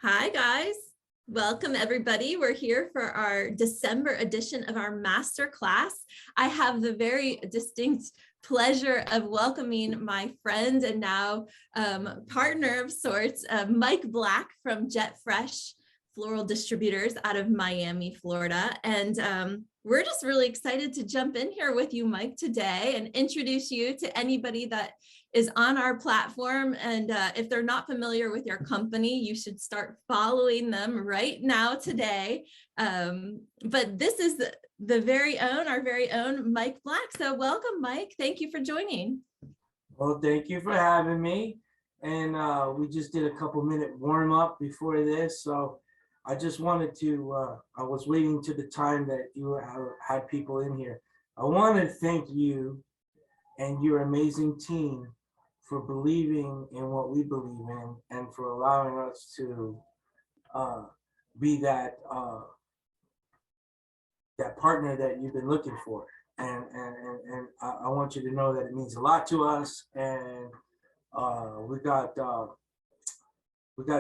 Hi guys, welcome everybody. We're here for our December edition of our masterclass. I have the very distinct pleasure of welcoming my friend and now partner of sorts, Mike Black from Jet Fresh Floral Distributors out of Miami, Florida. And we're just really excited to jump in here with you, Mike, today and introduce you to anybody that is on our platform. And if they're not familiar with your company, you should start following them right now today. But this is our very own Mike Black. So welcome, Mike. Thank you for joining. Well, thank you for having me. And we just did a couple-minute warm-up before this. So I just wanted to, I was waiting to the time that you had people in here. I want to thank you and your amazing team for believing in what we believe in and for allowing us to be that that partner that you've been looking for. And I want you to know that it means a lot to us. And we got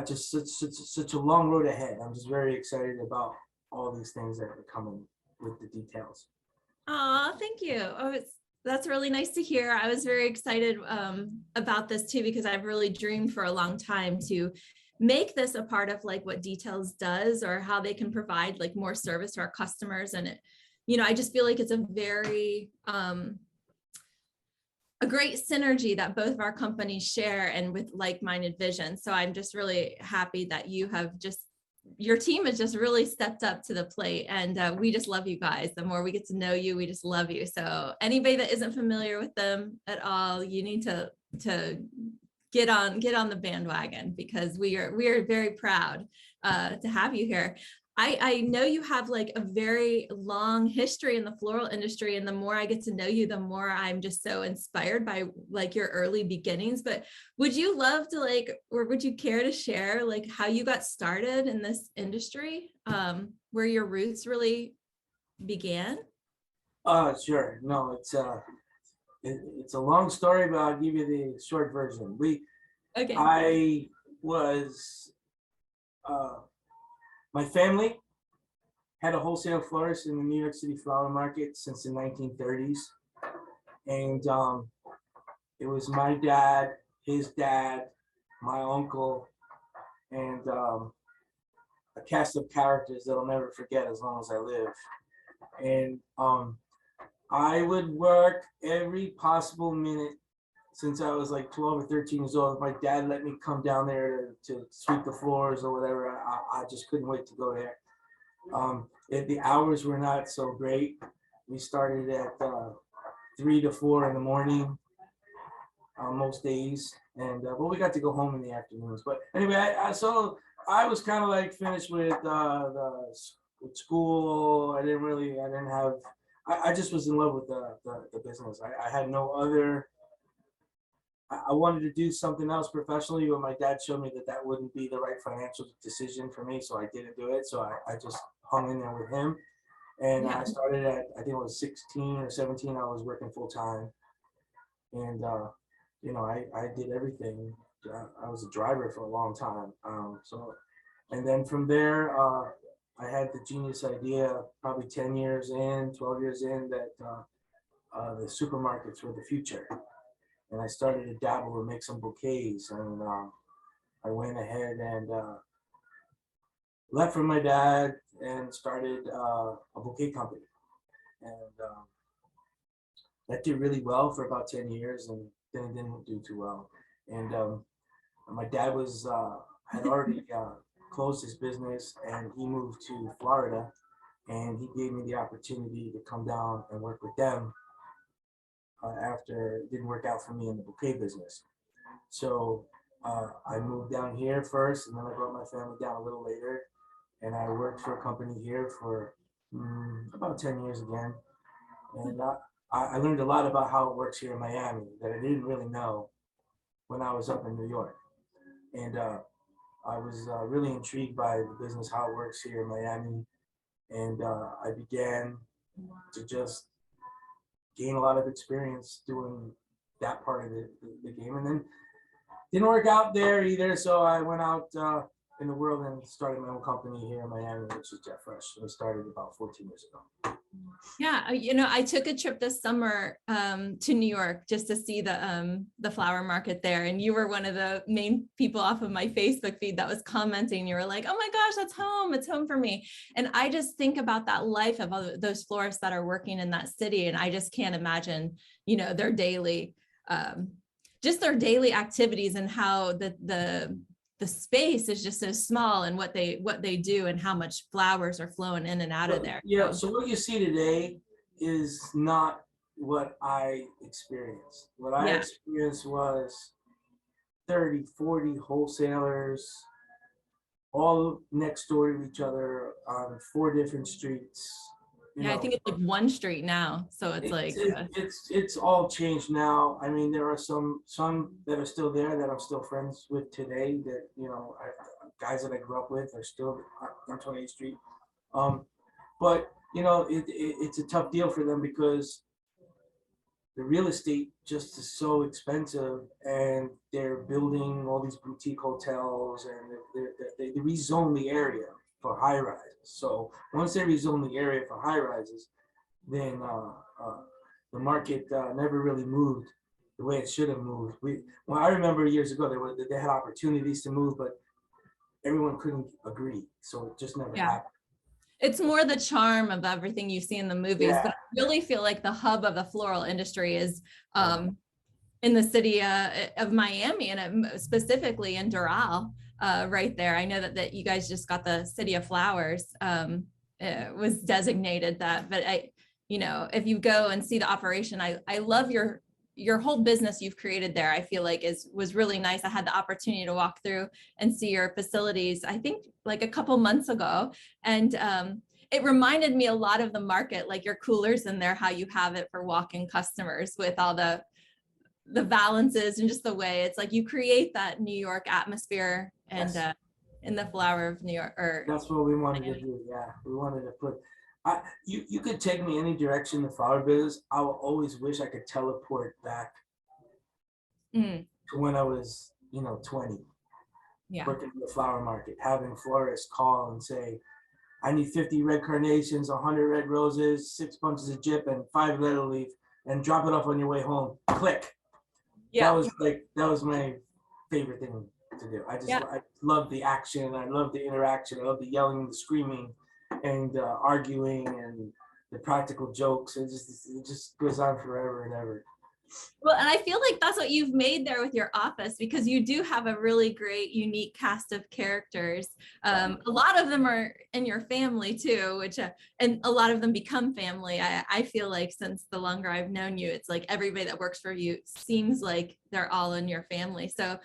just such a long road ahead. I'm just very excited about all these things that are coming with the details. Oh, thank you. That's really nice to hear. I was very excited about this too, because I've really dreamed for a long time to make this a part of like what Details does or how they can provide like more service to our customers. And I just feel like it's a very, a great synergy that both of our companies share and with like-minded vision. So I'm just really happy that your team has just really stepped up to the plate, and we just love you guys. The more we get to know you, we just love you. So anybody that isn't familiar with them at all, you need to get on the bandwagon, because we are very proud to have you here. I know you have like a very long history in the floral industry, and the more I get to know you, the more I'm just so inspired by like your early beginnings. But would you love to or would you care to share like how you got started in this industry, where your roots really began? Sure. No, it's a long story, but I'll give you the short version. Okay. I was my family had a wholesale florist in the New York City Flower Market since the 1930s. And it was my dad, his dad, my uncle, and a cast of characters that I'll never forget as long as I live. And I would work every possible minute since I was like 12 or 13 years old. My dad let me come down there to sweep the floors or whatever. I just couldn't wait to go there. The hours were not so great. We started at 3 to 4 in the morning most days, and but we got to go home in the afternoons. But anyway, so I was kind of like finished with school. I just was in love with the business. I had no other. I wanted to do something else professionally, but my dad showed me that wouldn't be the right financial decision for me, so I didn't do it. So I just hung in there with him. And I started at, I think it was 16 or 17, I was working full time. And, I did everything. I was a driver for a long time. And then from there, I had the genius idea, probably 10 years in, 12 years in, that the supermarkets were the future. And I started to dabble and make some bouquets, and I went ahead and left from my dad and started a bouquet company. And that did really well for about 10 years, and then it didn't do too well. And my dad had already closed his business, and he moved to Florida, and he gave me the opportunity to come down and work with them after it didn't work out for me in the bouquet business. So I moved down here first, and then I brought my family down a little later, and I worked for a company here for about 10 years again. And I learned a lot about how it works here in Miami that I didn't really know when I was up in New York. And I was really intrigued by the business, how it works here in Miami. And I began to just gain a lot of experience doing that part of the game. And then didn't work out there either. So I went out in the world and started my own company here in Miami, which is Jet Fresh. We started about 14 years ago. Yeah, you know, I took a trip this summer to New York just to see the flower market there, and you were one of the main people off of my Facebook feed that was commenting. You were like, "Oh my gosh, that's home! It's home for me." And I just think about that life of all those florists that are working in that city, and I just can't imagine, you know, their daily, just their daily activities and how the space is just so small, and what they do and how much flowers are flowing in and out of there. Yeah, so what you see today is not what I experienced. What I Yeah. experienced was 30, 40 wholesalers all next door to each other on 4 different streets. Yeah, I think it's like one street now. So it's like, It's all changed now. I mean, there are some that are still there that I'm still friends with today. That guys that I grew up with are still on 28th Street. But it's a tough deal for them because the real estate just is so expensive, and they're building all these boutique hotels, and they rezone the area for high rises. So once they rezone the area for high rises, then the market never really moved the way it should have moved. I remember years ago they had opportunities to move, but everyone couldn't agree, so it just never yeah, happened. it's more the charm of everything you see in the movies, Yeah. but I really feel like the hub of the floral industry is in the city of Miami, and specifically in Doral, right there. I know that you guys just got the City of Flowers, was designated that, but if you go and see the operation, I love your whole business you've created there. I feel like was really nice. I had the opportunity to walk through and see your facilities, I think like a couple months ago. And it reminded me a lot of the market, like your coolers in there, how you have it for walk-in customers with all the valances and just the way it's like you create that New York atmosphere, and Yes. In the flower of New York. That's what we wanted to do. Yeah, we wanted to put. You could take me any direction in the flower business. I will always wish I could teleport back to when I was 20, Yeah. working in the flower market, having florists call and say, "I need 50 red carnations, 100 red roses, 6 bunches of gyp, and 5 letter leaf, and drop it off on your way home." Click. Yeah. That was my favorite thing to do. I love the action. I love the interaction. I love the yelling, the screaming, and arguing, and the practical jokes. It just goes on forever and ever. Well, and I feel like that's what you've made there with your office, because you do have a really great, unique cast of characters. A lot of them are in your family too, which and a lot of them become family. I feel like since the longer I've known you, it's like everybody that works for you seems like they're all in your family. So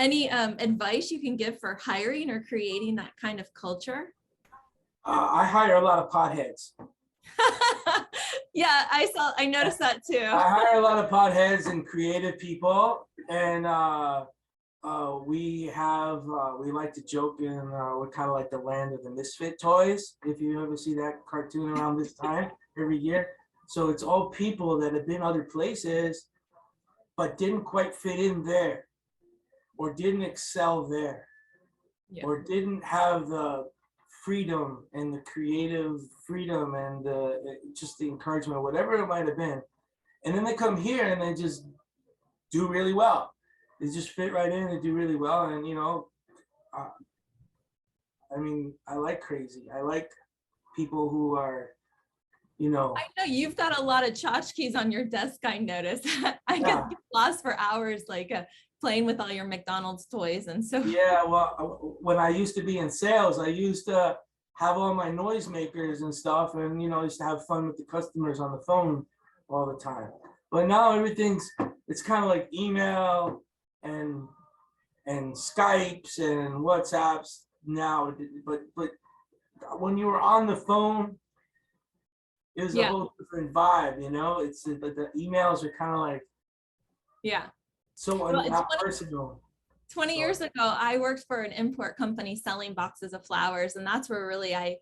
any advice you can give for hiring or creating that kind of culture? I hire a lot of potheads. Yeah, I noticed that too. I hire a lot of potheads and creative people, and we like to joke, and we're kind of like the land of the misfit toys. If you ever see that cartoon around this time every year, so it's all people that have been other places, but didn't quite fit in there, or didn't excel there, or didn't have the freedom and the creative freedom and just the encouragement, whatever it might have been. And then they come here and they just do really well. They just fit right in and do really well. And, I like crazy. I like people who are, I know you've got a lot of tchotchkes on your desk, I noticed. I get lost for hours, like playing with all your McDonald's toys. And so yeah, well, when I used to be in sales, I used to have all my noisemakers and stuff, and I used to have fun with the customers on the phone all the time. But now it's kind of like email and Skypes and WhatsApps now. But when you were on the phone, it was a whole different vibe. It's the emails are kind of like so not personal. 20 years ago, I worked for an import company selling boxes of flowers. And that's where really I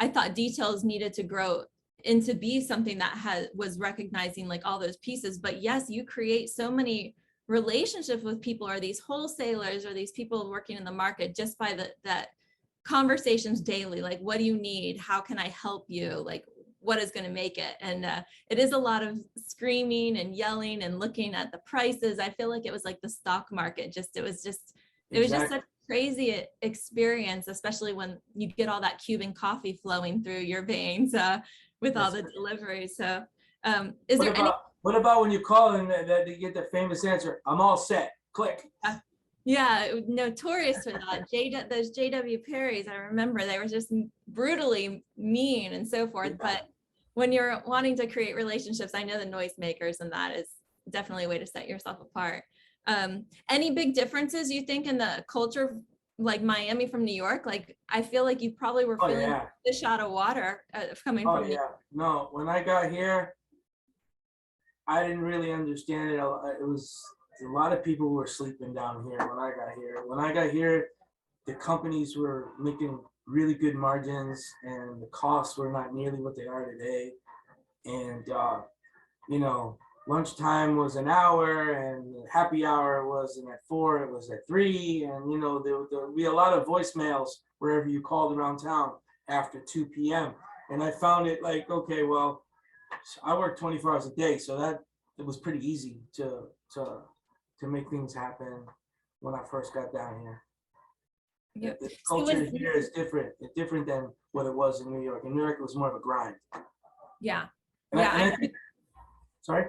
thought details needed to grow into be something that was recognizing like all those pieces. But yes, you create so many relationships with people, or these wholesalers, or these people working in the market, just by that conversations daily. Like, what do you need? How can I help you? Like, what is going to make it? And it is a lot of screaming and yelling and looking at the prices. I feel like it was like the stock market. It was just such a crazy experience, especially when you get all that Cuban coffee flowing through your veins with all the deliveries. So what about when you call and that you get the famous answer, I'm all set, click. Yeah, notorious for that. Those JW Perrys, I remember they were just brutally mean and so forth. But when you're wanting to create relationships, I know the noisemakers, and that is definitely a way to set yourself apart. Any big differences you think in the culture, like Miami from New York? Like, I feel like you probably were feeling fish out of water coming from New York. No, when I got here, I didn't really understand it. It was a lot of people were sleeping down here when I got here. When I got here, the companies were making really good margins, and the costs were not nearly what they are today. And you know, lunchtime was an hour, and happy hour wasn't at 4, it was at 3. And you know, there would be a lot of voicemails wherever you called around town after 2 p.m. And I found it like, okay, well, I work 24 hours a day, so that it was pretty easy to make things happen when I first got down here. Yeah. The culture here is different. It's different than what it was in New York. In New York, it was more of a grind. Yeah. Sorry?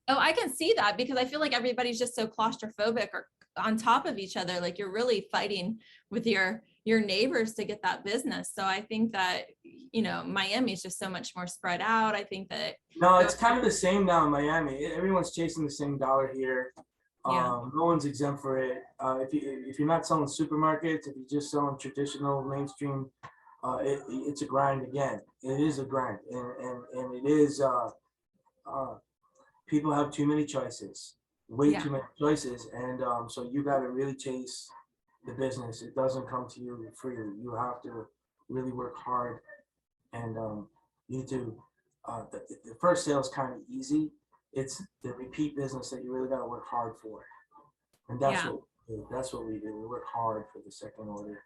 Oh, I can see that, because I feel like everybody's just so claustrophobic or on top of each other. Like, you're really fighting with your neighbors to get that business. So I think that, you know, Miami is just so much more spread out. I think that. No, it's kind of the same now in Miami. Everyone's chasing the same dollar here. No one's exempt for it. If you're not selling supermarkets, if you're just selling traditional mainstream, it's a grind again. It is a grind, and it is. People have too many choices, way too many choices, and so you got to really chase the business. It doesn't come to you freely. You have to really work hard, and you need to. The first sale is kind of easy. It's the repeat business that you really got to work hard for, and that's what we do. We work hard for the second order.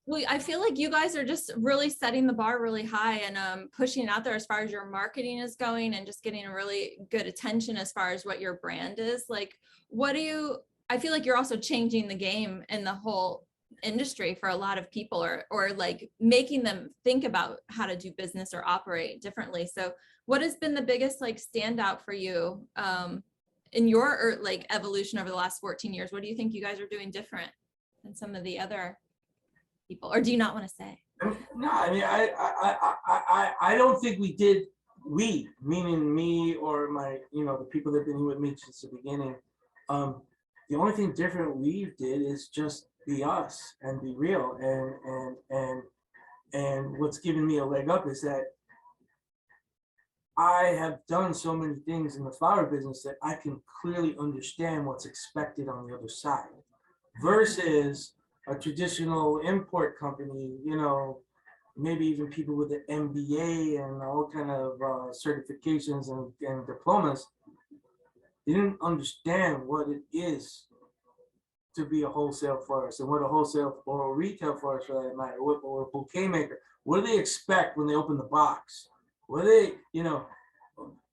Well, I feel like you guys are just really setting the bar really high, and pushing it out there as far as your marketing is going, and just getting a really good attention as far as what your brand is. Like, I feel like you're also changing the game in the whole industry for a lot of people, or like making them think about how to do business or operate differently. So what has been the biggest like standout for you in your like evolution over the last 14 years? What do you think you guys are doing different than some of the other people, or do you not want to say? No, I mean, I don't think we did. We, meaning me or my, you know, the people that have been with me since the beginning. The only thing different we did is just be us and be real. And what's given me a leg up is that I have done so many things in the flower business that I can clearly understand what's expected on the other side, versus a traditional import company, you know, maybe even people with an MBA and all kind of certifications and diplomas. They didn't understand what it is to be a wholesale florist, and what a wholesale or a retail florist, for that matter, or a bouquet maker. What do they expect when they open the box? What do they, you know,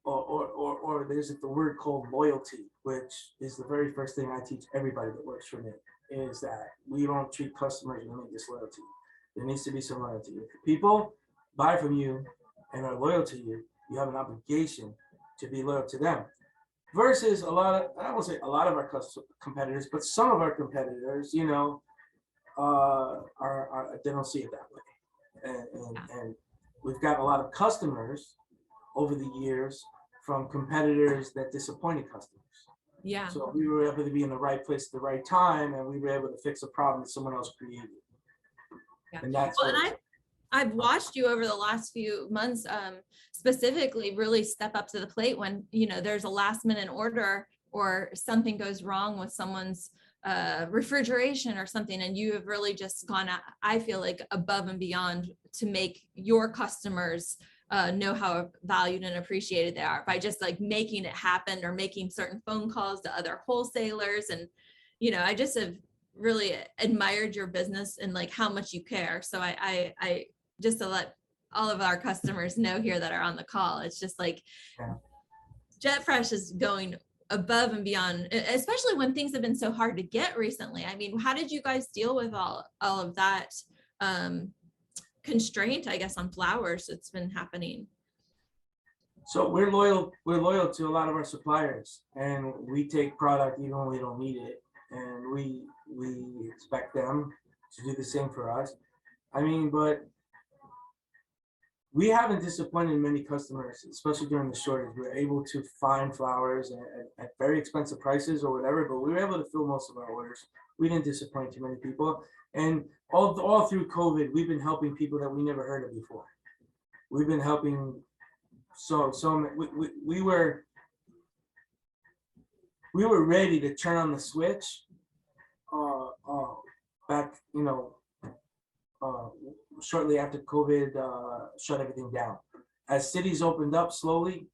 or there's the word called loyalty, which is the very first thing I teach everybody that works for me, is that we don't treat customers when they disloyalty. There needs to be some loyalty. If people buy from you and are loyal to you, you have an obligation to be loyal to them. Versus a lot of, I won't say a lot of our competitors, but some of our competitors, you know, they don't see it that way. And we've got a lot of customers over the years from competitors that disappointed customers. Yeah. So we were able to be in the right place at the right time, and we were able to fix a problem that someone else created. Yeah. And that's I've watched you over the last few months, specifically really step up to the plate when, you know, there's a last minute order or something goes wrong with someone's refrigeration or something, and you have really just gone, I feel like, above and beyond to make your customers know how valued and appreciated they are by just like making it happen or making certain phone calls to other wholesalers. And, I just have really admired your business and like how much you care. So I just to let all of our customers know here that are on the call, it's just like JetFresh is going above and beyond, especially when things have been so hard to get recently. I mean, how did you guys deal with all of that constraint, I guess, on flowers that's been happening? So we're loyal to a lot of our suppliers, and we take product even when we don't need it, and we expect them to do the same for us. I mean, but we haven't disappointed many customers, especially during the shortage. We were able to find flowers at very expensive prices or whatever, but we were able to fill most of our orders. We didn't disappoint too many people. And all through COVID, we've been helping people that we never heard of before. We've been helping we were ready to turn on the switch back, shortly after COVID shut everything down. As cities opened up slowly,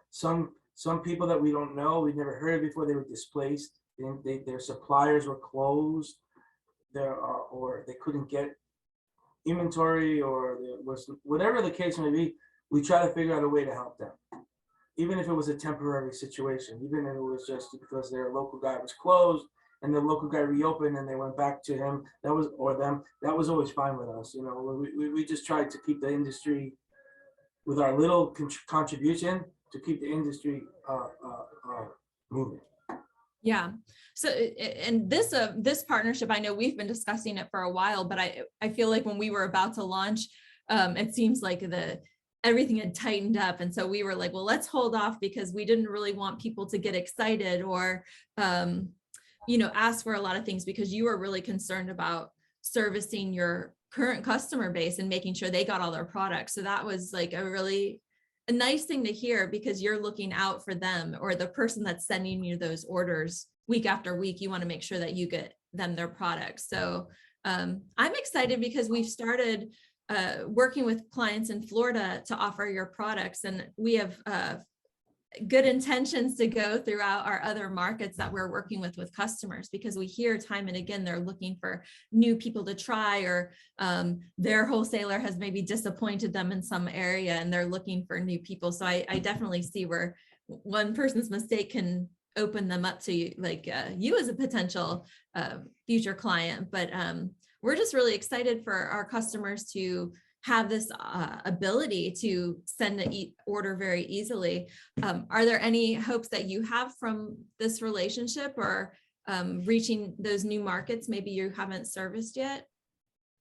some people that we don't know, we've never heard of before, they were displaced. Their suppliers were closed, or they couldn't get inventory, or there was whatever the case may be. We try to figure out a way to help them, even if it was a temporary situation, even if it was just because their local guy was closed and the local guy reopened and they went back to him, that was, or them, that was always fine with us. We just tried to keep the industry, with our little contribution, to keep the industry moving. Yeah. So, and this partnership, I know we've been discussing it for a while, but I feel like when we were about to launch, it seems like everything had tightened up. And so we were like, well, let's hold off, because we didn't really want people to get excited or, ask for a lot of things, because you were really concerned about servicing your current customer base and making sure they got all their products. So that was like a nice thing to hear, because you're looking out for them, or the person that's sending you those orders week after week. You want to make sure that you get them their products. So I'm excited because we've started working with clients in Florida to offer your products, and we have good intentions to go throughout our other markets that we're working with customers, because we hear time and again they're looking for new people to try, or their wholesaler has maybe disappointed them in some area and they're looking for new people. So I definitely see where one person's mistake can open them up to you, like you as a potential future client. But we're just really excited for our customers to have this ability to send an order very easily. Are there any hopes that you have from this relationship, or reaching those new markets maybe you haven't serviced yet?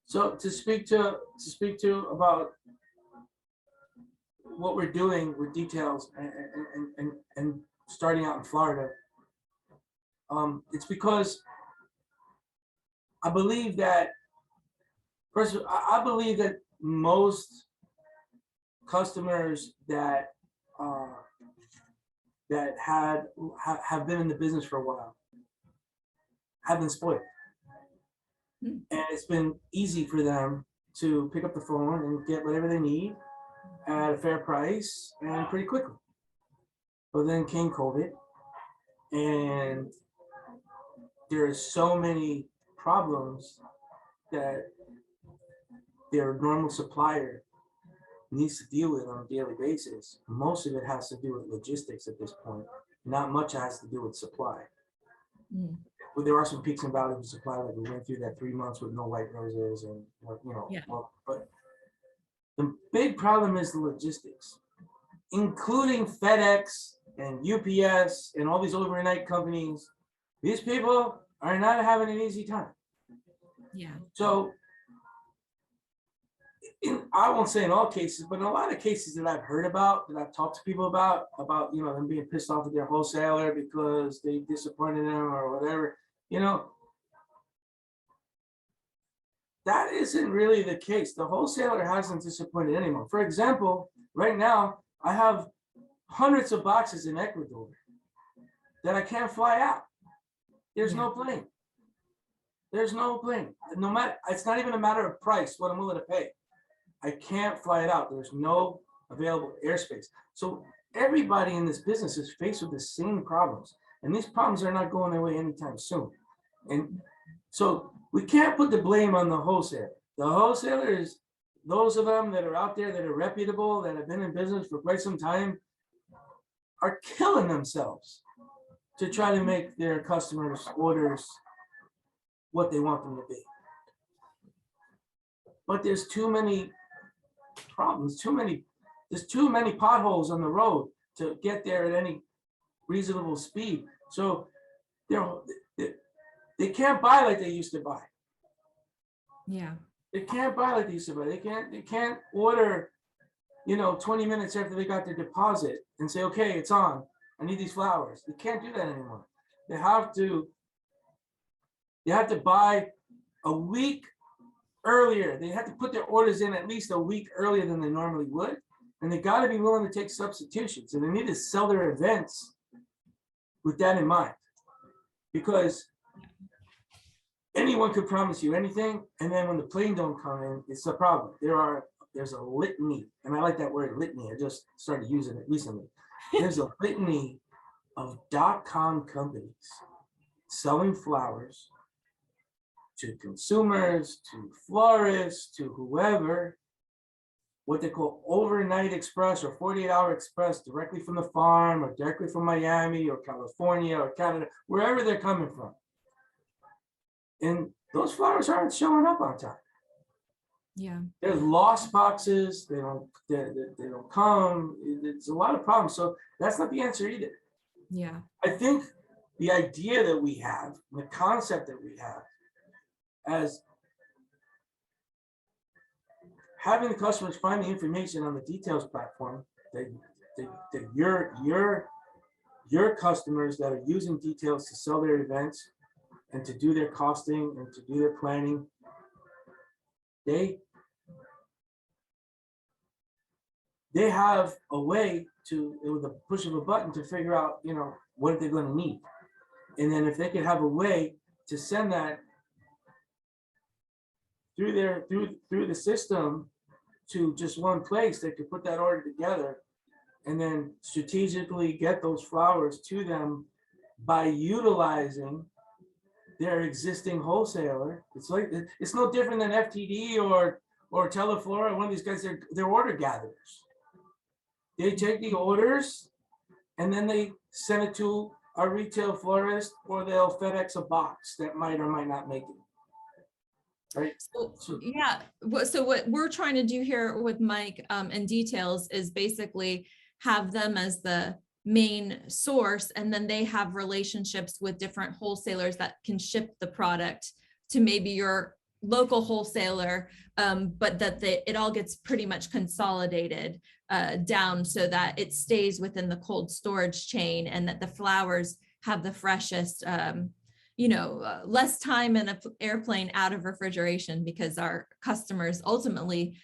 So to speak to about what we're doing with details and starting out in Florida, it's because I believe that, first, I believe that most customers that have been in the business for a while have been spoiled, and it's been easy for them to pick up the phone and get whatever they need at a fair price and pretty quickly. But then came COVID, and there's so many problems that their normal supplier needs to deal with on a daily basis. Most of it has to do with logistics at this point. Not much has to do with supply. But there are some peaks and valleys of supply. Like we went through that 3 months with no white roses, and but the big problem is the logistics, including FedEx and UPS and all these overnight companies. These people are not having an easy time. Yeah. So I won't say in all cases, but in a lot of cases that I've heard about, that I've talked to people about them being pissed off at their wholesaler because they disappointed them or whatever, that isn't really the case. The wholesaler hasn't disappointed anyone. For example, right now I have hundreds of boxes in Ecuador that I can't fly out. There's no plane. There's no plane. No matter, it's not even a matter of price, what I'm willing to pay. I can't fly it out. There's no available airspace. So everybody in this business is faced with the same problems, and these problems are not going away anytime soon. And so we can't put the blame on the wholesaler. The wholesalers, those of them that are out there that are reputable, that have been in business for quite some time, are killing themselves to try to make their customers' orders what they want them to be. But there's too many problems, there's too many potholes on the road to get there at any reasonable speed. So they can't buy like they used to buy. Yeah. They can't buy like they used to buy. They can't order, 20 minutes after they got their deposit and say, okay, it's on. I need these flowers. They can't do that anymore. They have to buy a week earlier. They have to put their orders in at least a week earlier than they normally would. And they got to be willing to take substitutions. And they need to sell their events with that in mind. Because anyone could promise you anything, and then when the plane don't come in, it's a problem. There's a litany, and I like that word, litany. I just started using it recently. There's a litany of .com companies selling flowers to consumers, to florists, to whoever, what they call overnight express or 48-hour express, directly from the farm or directly from Miami or California or Canada, wherever they're coming from. And those flowers aren't showing up on time. Yeah. There's lost boxes. They don't come. It's a lot of problems. So that's not the answer either. Yeah. I think the idea that we have, the concept that we have, as having the customers find the information on the details platform that your customers that are using details to sell their events and to do their costing and to do their planning, they have a way to, with a push of a button, to figure out, what they're going to need. And then if they could have a way to send that through the system to just one place, they could put that order together and then strategically get those flowers to them by utilizing their existing wholesaler. It's no different than FTD or Teleflora, one of these guys. They're order gatherers. They take the orders and then they send it to a retail florist, or they'll FedEx a box that might or might not make it. Right. So, yeah. So what we're trying to do here with Mike and Details is basically have them as the main source, and then they have relationships with different wholesalers that can ship the product to maybe your local wholesaler, but that it all gets pretty much consolidated down so that it stays within the cold storage chain, and that the flowers have the freshest, less time in an airplane out of refrigeration, because our customers ultimately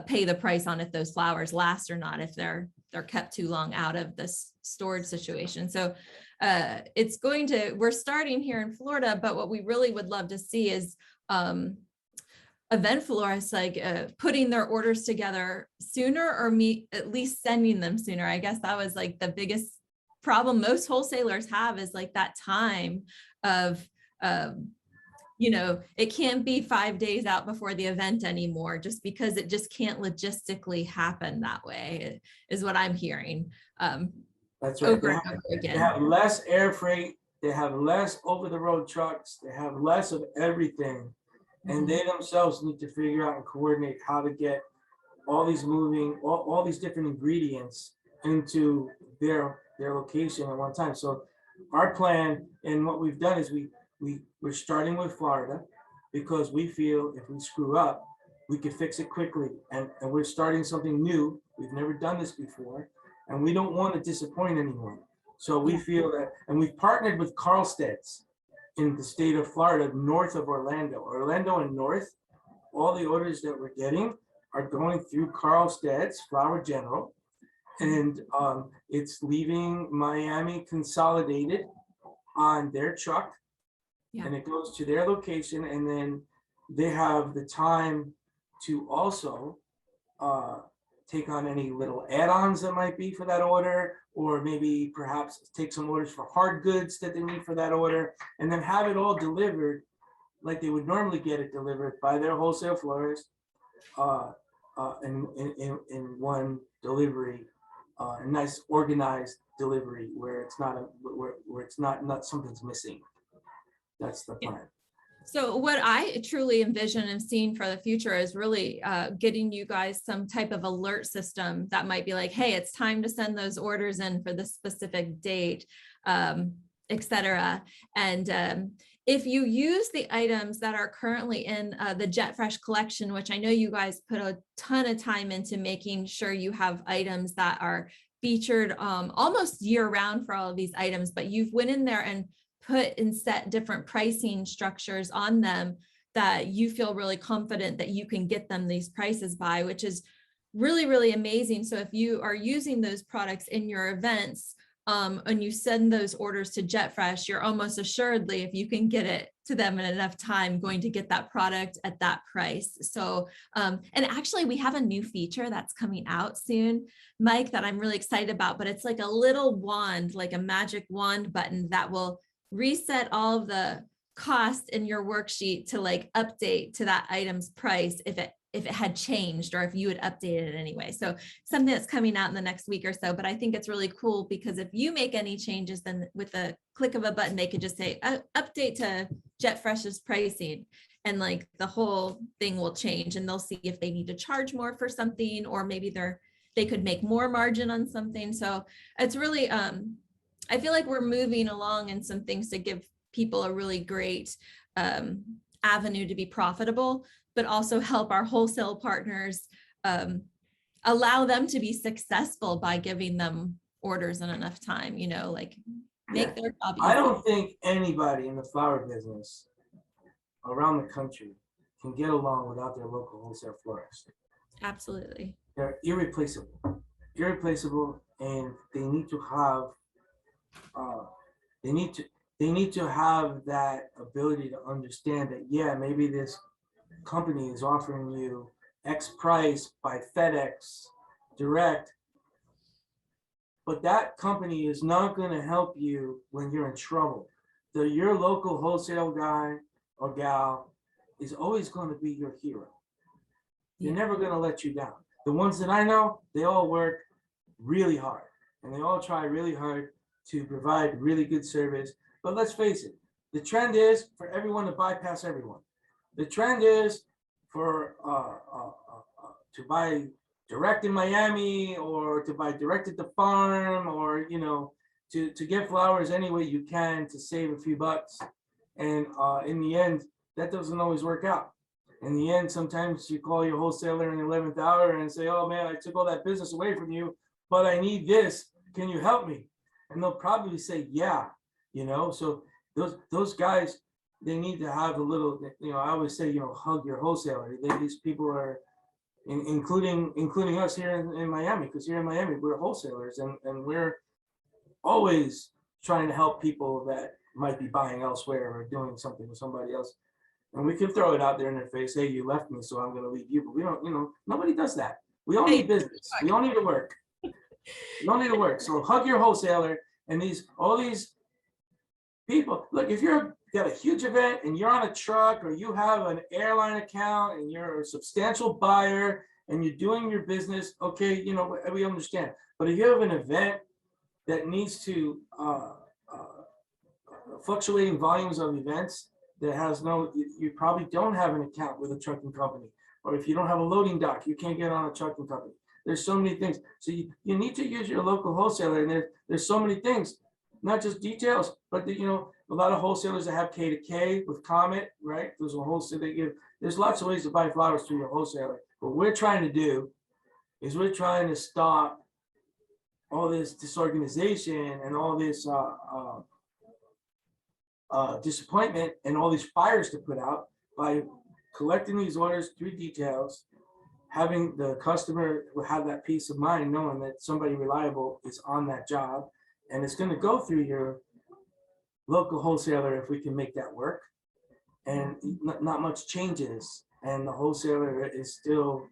pay the price on if those flowers last or not, if they're kept too long out of this storage situation. So we're starting here in Florida, but what we really would love to see is event florists putting their orders together sooner, or at least sending them sooner. I guess that was the biggest problem most wholesalers have, is that time of it can't be 5 days out before the event anymore, just because it just can't logistically happen that way, is what I'm hearing. That's right. Over and over again. They have less air freight. They have less over-the-road trucks. They have less of everything. And they themselves need to figure out and coordinate how to get all these all these different ingredients into their location at one time. So our plan, and what we've done, is we're starting with Florida, because we feel if we screw up, we could fix it quickly. And we're starting something new. We've never done this before, and we don't want to disappoint anyone. So we feel that, and we've partnered with Carlstead's in the state of Florida, north of Orlando and north. All the orders that we're getting are going through Carlstead's Flower General, and it's leaving Miami consolidated on their truck, and it goes to their location, and then they have the time to also take on any little add-ons that might be for that order, or maybe perhaps take some orders for hard goods that they need for that order, and then have it all delivered like they would normally get it delivered by their wholesale florist in one delivery, a nice organized delivery where it's not where it's not something's missing. That's the plan. So what I truly envision and seeing for the future is really getting you guys some type of alert system that might be like, hey, it's time to send those orders in for this specific date, et cetera. And if you use the items that are currently in the Jet Fresh collection, which I know you guys put a ton of time into making sure you have items that are featured almost year round for all of these items, but you've went in there and put and set different pricing structures on them that you feel really confident that you can get them these prices by, which is really, really amazing. So if you are using those products in your events and you send those orders to Jet Fresh, you're almost assuredly, if you can get it to them in enough time, going to get that product at that price. So, and actually we have a new feature that's coming out soon, Mike, that I'm really excited about, but it's like a little wand, like a magic wand button that will reset all of the cost in your worksheet to like update to that item's price if it had changed or if you had updated it anyway. So something that's coming out in the next week or so, but I think it's really cool because if you make any changes, then with a click of a button, they could just say update to Jet Fresh's pricing, and like the whole thing will change, and they'll see if they need to charge more for something, or maybe they could make more margin on something. So it's really, I feel like we're moving along in some things to give people a really great avenue to be profitable, but also help our wholesale partners allow them to be successful by giving them orders in enough time, like make their job easy. I don't think anybody in the flower business around the country can get along without their local wholesale florist. Absolutely. They're irreplaceable, and they need to have they need to have that ability to understand that, yeah, maybe this company is offering you X price by FedEx direct, but that company is not going to help you when you're in trouble. Your local wholesale guy or gal is always going to be your hero. They're never going to let you down. The ones that I know, they all work really hard, and they all try really hard to provide really good service. But let's face it, the trend is for everyone to bypass everyone. The trend is for to buy direct in Miami, or to buy direct at the farm, or to get flowers any way you can to save a few bucks. And in the end, that doesn't always work out. In the end, sometimes you call your wholesaler in the 11th hour and say, oh man, I took all that business away from you, but I need this. Can you help me? And they'll probably say, yeah, so those guys, they need to have a little, I always say, hug your wholesaler. These people are, including us here in Miami, because here in Miami, we're wholesalers, and we're always trying to help people that might be buying elsewhere or doing something with somebody else. And we can throw it out there in their face, hey, you left me, so I'm going to leave you. But we don't, nobody does that. We all need business. We all need to work. We all need to work. So hug your wholesaler. And all these people, look, if you've got a huge event and you're on a truck, or you have an airline account and you're a substantial buyer and you're doing your business, okay, we understand. But if you have an event that needs to fluctuating volumes of events, that has you probably don't have an account with a trucking company, or if you don't have a loading dock, you can't get on a trucking company. There's so many things. So you need to use your local wholesaler, and there's so many things, not just details, but a lot of wholesalers that have K to K with Comet, right? There's a wholesale they give. There's lots of ways to buy flowers through your wholesaler. What we're trying to do is we're trying to stop all this disorganization and all this disappointment and all these fires to put out by collecting these orders through details, having the customer have that peace of mind knowing that somebody reliable is on that job, and it's going to go through your local wholesaler if we can make that work. And not much changes, and the wholesaler is still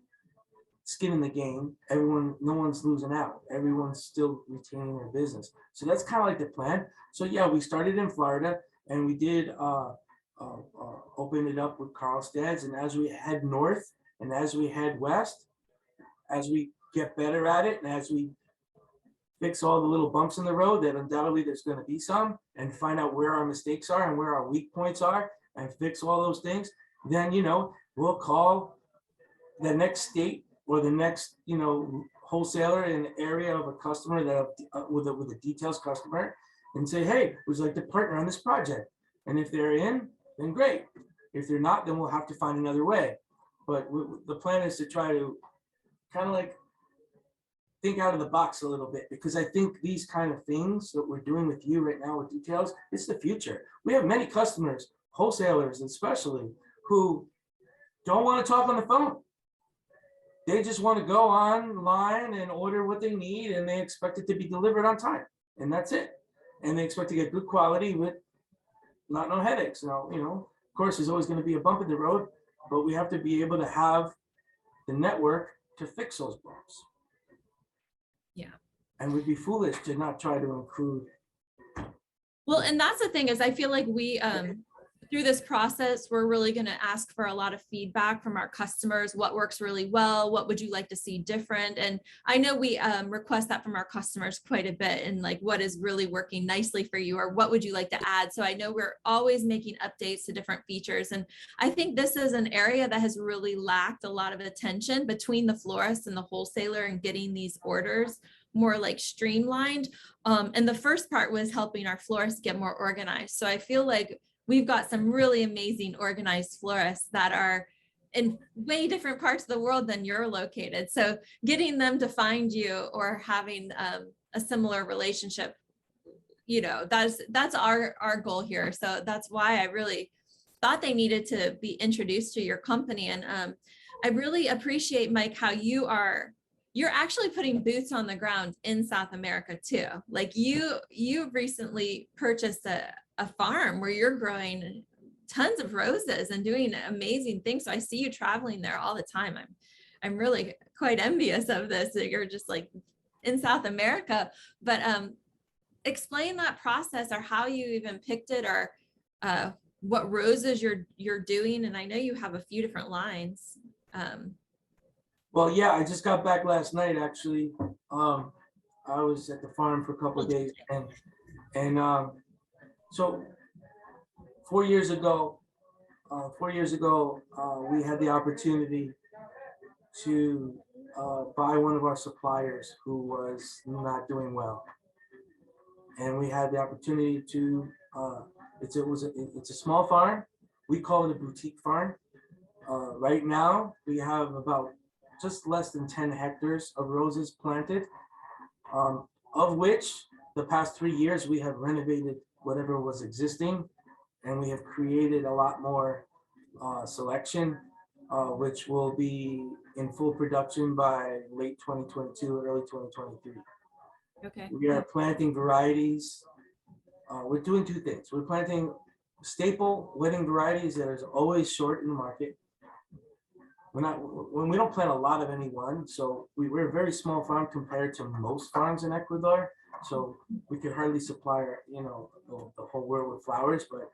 skin in the game. No one's losing out. Everyone's still retaining their business. So that's kind of like the plan. So yeah, we started in Florida, and we did open it up with Carlstad's. And as we head north and as we head west, as we get better at it, and as we fix all the little bumps in the road that undoubtedly there's going to be some, and find out where our mistakes are and where our weak points are, and fix all those things, then we'll call the next state or the next wholesaler in the area of a customer that with a details customer, and say, hey, would you like to partner on this project? And if they're in, then great. If they're not, then we'll have to find another way. But the plan is to try to kind of like think out of the box a little bit, because I think these kind of things that we're doing with you right now with details, it's the future. We have many customers, wholesalers especially, who don't want to talk on the phone. They just want to go online and order what they need, and they expect it to be delivered on time, and that's it. And they expect to get good quality with no headaches. Now, of course, there's always going to be a bump in the road, but we have to be able to have the network to fix those bumps. Yeah. And we'd be foolish to not try to include. Well, and that's the thing is, I feel like we, through this process, we're really going to ask for a lot of feedback from our customers. What works really well? What would you like to see different? And I know we request that from our customers quite a bit, and like, what is really working nicely for you, or what would you like to add? So I know we're always making updates to different features. And I think this is an area that has really lacked a lot of attention between the florist and the wholesaler, and getting these orders more like streamlined. And the first part was helping our florists get more organized. So I feel like we've got some really amazing organized florists that are in way different parts of the world than you're located. So getting them to find you, or having a similar relationship, that's our goal here. So that's why I really thought they needed to be introduced to your company. And I really appreciate, Mike, how you're actually putting boots on the ground in South America too. Like you recently purchased a farm where you're growing tons of roses and doing amazing things. So I see you traveling there all the time. I'm really quite envious of this, that you're just like in South America. But explain that process, or how you even picked it, or what roses you're doing. And I know you have a few different lines. Well, yeah, I just got back last night, actually. I was at the farm for a couple of days, and so 4 years ago, we had the opportunity to buy one of our suppliers who was not doing well, and we had the opportunity to. It's a small farm. We call it a boutique farm. Right now, we have about just less than 10 hectares of roses planted, of which the past 3 years we have renovated whatever was existing, and we have created a lot more selection, which will be in full production by late 2022, early 2023. Okay. We are planting varieties. We're doing two things. We're planting staple wedding varieties that is always short in the market. We don't plant a lot of any one, so we're a very small farm compared to most farms in Ecuador. So we could hardly supply the whole world with flowers, but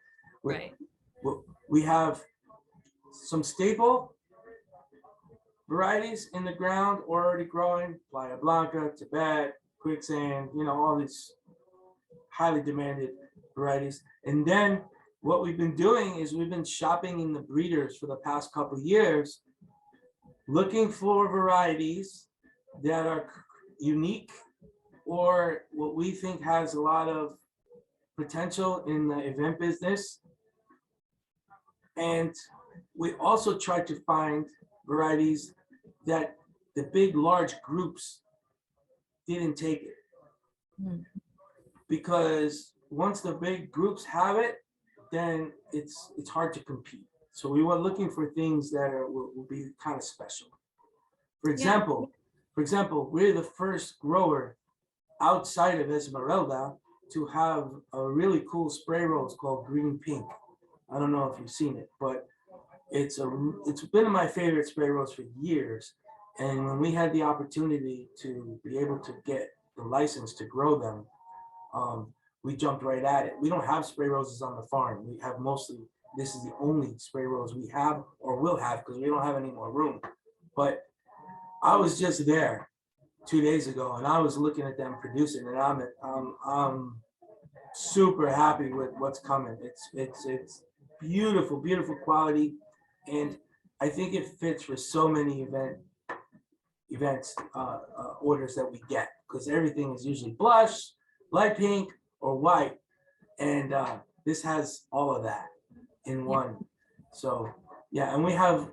we have some staple varieties in the ground already growing: Playa Blanca, Tibet, Quicksand, all these highly demanded varieties. And then what we've been doing is we've been shopping in the breeders for the past couple of years, looking for varieties that are unique, or what we think has a lot of potential in the event business. And we also try to find varieties that the big, large groups didn't take it. Because once the big groups have it, then it's hard to compete. So we were looking for things that will be kind of special. For example, we're the first grower outside of Esmeralda to have a really cool spray rose called Green Pink. I don't know if you've seen it, but it's been my favorite spray rose for years. And when we had the opportunity to be able to get the license to grow them, we jumped right at it. We don't have spray roses on the farm. We have mostly, this is the only spray rose we have or will have because we don't have any more room. But I was just there 2 days ago and I was looking at them producing, and I'm super happy with what's coming. It's beautiful, beautiful quality. And I think it fits for so many events orders that we get, because everything is usually blush, light pink, or white, and this has all of that in one. So yeah, and we have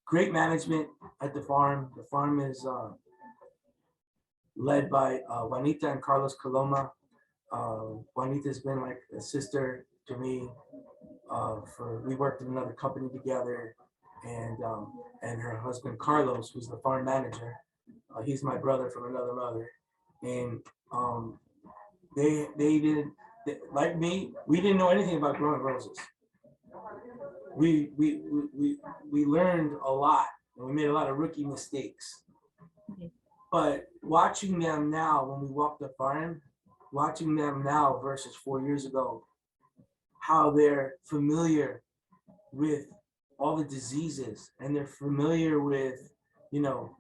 great management at the farm. The farm is led by Juanita and Carlos Coloma. Juanita's been like a sister to me. We worked in another company together, and her husband Carlos, who's the farm manager, he's my brother from another mother, and they didn't, like me, we didn't know anything about growing roses. We learned a lot, and we made a lot of rookie mistakes. But watching them now, when we walk the farm, watching them now versus 4 years ago, how they're familiar with all the diseases, and they're familiar with, you know,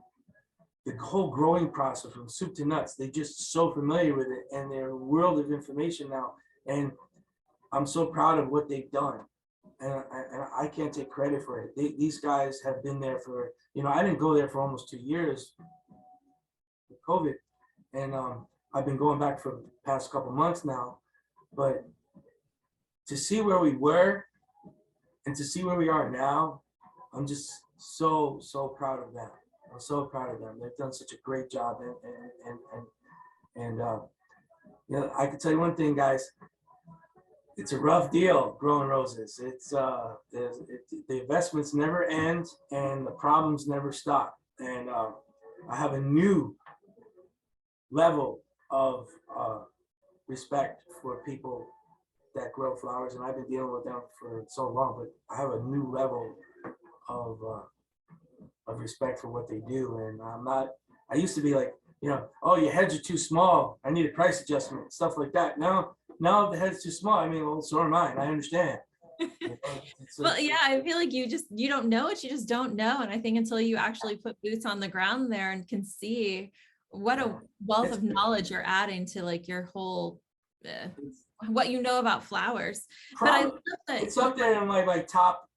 the whole growing process from soup to nuts. They're just so familiar with it, and they're a world of information now. And I'm so proud of what they've done. And I can't take credit for it. These guys have been there for, you know, I didn't go there for almost 2 years with COVID. And I've been going back for the past couple months now. But to see where we were and to see where we are now, I'm just so proud of them. I'm so proud of them. They've done such a great job. And you know, I can tell you one thing, guys. It's a rough deal growing roses. It's the investments never end and the problems never stop. And I have a new level of respect for people that grow flowers, and I've been dealing with them for so long. But I have a new level of respect for what they do. And I'm not. I used to be like, you know, oh, your heads are too small. I need a price adjustment, stuff like that. Now the head's too small. I mean, well, so are mine. I understand. Well, yeah, I feel like you don't know what you just don't know. And I think until you actually put boots on the ground there and can see what a wealth of knowledge you're adding to like your whole, what you know about flowers. But I love that it's up there in my top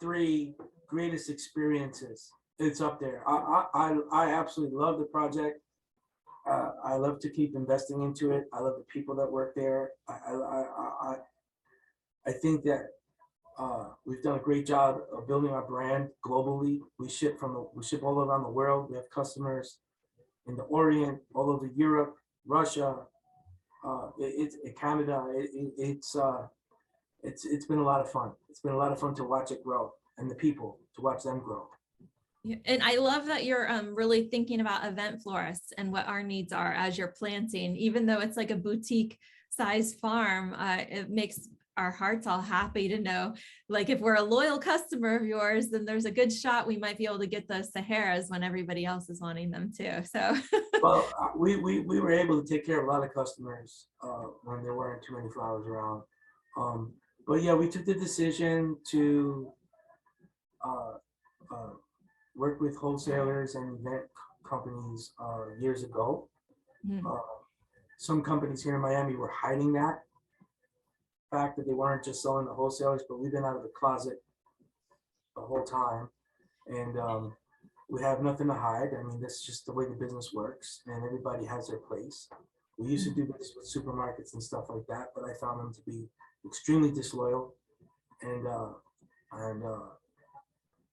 3 greatest experiences. It's up there. I absolutely love the project. I love to keep investing into it. I love the people that work there. I think that we've done a great job of building our brand globally. We ship all around the world. We have customers in the Orient, all over Europe, Russia, Canada. It's been a lot of fun. It's been a lot of fun to watch it grow, and the people, to watch them grow. And I love that you're really thinking about event florists and what our needs are as you're planting. Even though it's like a boutique size farm, it makes our hearts all happy to know, like, if we're a loyal customer of yours, then there's a good shot we might be able to get those Saharas when everybody else is wanting them too. So well, we were able to take care of a lot of customers when there weren't too many flowers around. But yeah, we took the decision to work with wholesalers and event companies years ago. Some companies here in Miami were hiding that fact that they weren't just selling to wholesalers, but we've been out of the closet the whole time, and we have nothing to hide. I mean, that's just the way the business works, and everybody has their place. We used to do this with supermarkets and stuff like that, but I found them to be extremely disloyal, and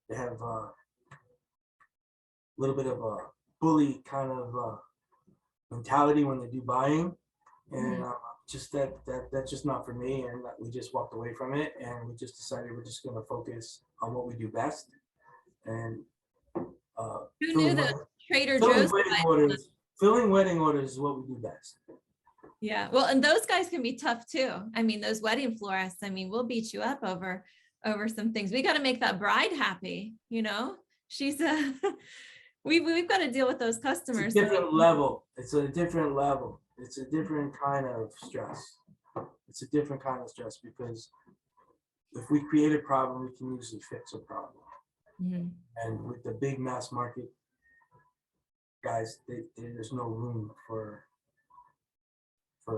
they have a little bit of a bully kind of mentality when they do buying, and just that's just not for me. And we just walked away from it, and we just decided we're just going to focus on what we do best. And who knew that Trader Joe's filling wedding orders is what we do best. Yeah, well, and those guys can be tough too. I mean, those wedding florists, I mean, we'll beat you up over over some things. We got to make that bride happy, you know? She's we've got to deal with those It's customers. a different level. It's a different level. It's a different kind of stress. It's a different kind of stress because if we create a problem, we can usually fix a problem. Mhm. And with the big mass market guys, there's no room for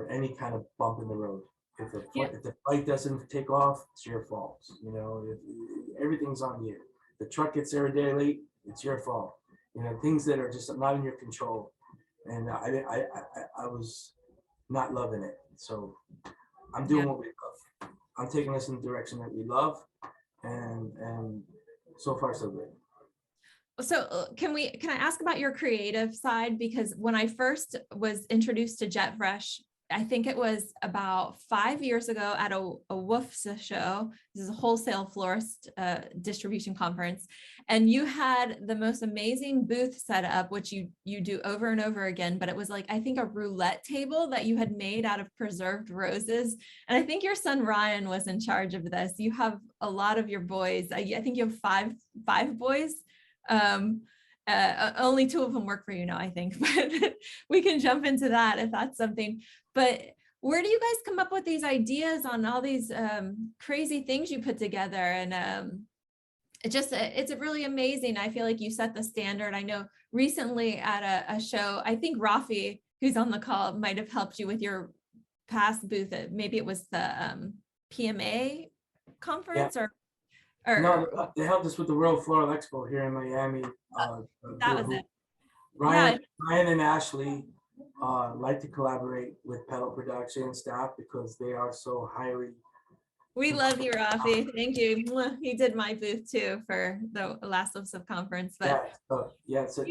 any kind of bump in the road. If Yeah. if the flight doesn't take off, it's your fault. You know, everything's on you. The truck gets there a day late, it's your fault. You know, things that are just not in your control. And I was not loving it. So I'm doing Yeah. what we love. I'm taking us in the direction that we love, and so far so good. So can I ask about your creative side? Because when I first was introduced to Jet Fresh, I think it was about 5 years ago at a WFSA show. This is a wholesale florist distribution conference. And you had the most amazing booth set up, which you do over and over again. But it was like, I think a roulette table that you had made out of preserved roses. And I think your son Ryan was in charge of this. You have a lot of your boys. I think you have five boys. Only 2 of them work for you now, I think, but we can jump into that if that's something. But where do you guys come up with these ideas on all these crazy things you put together? And it's really amazing. I feel like you set the standard. I know recently at a show, I think Rafi, who's on the call, might have helped you with your past booth. Maybe it was the PMA conference. Yeah. or No, they helped us with the World Floral Expo here in Miami. that was it. Ryan, Yeah. Ryan and Ashley like to collaborate with Pedal Production staff because they are so highly. We love you, Rafi. Thank you. Mwah. He did my booth too for the last of conference. But Yeah. So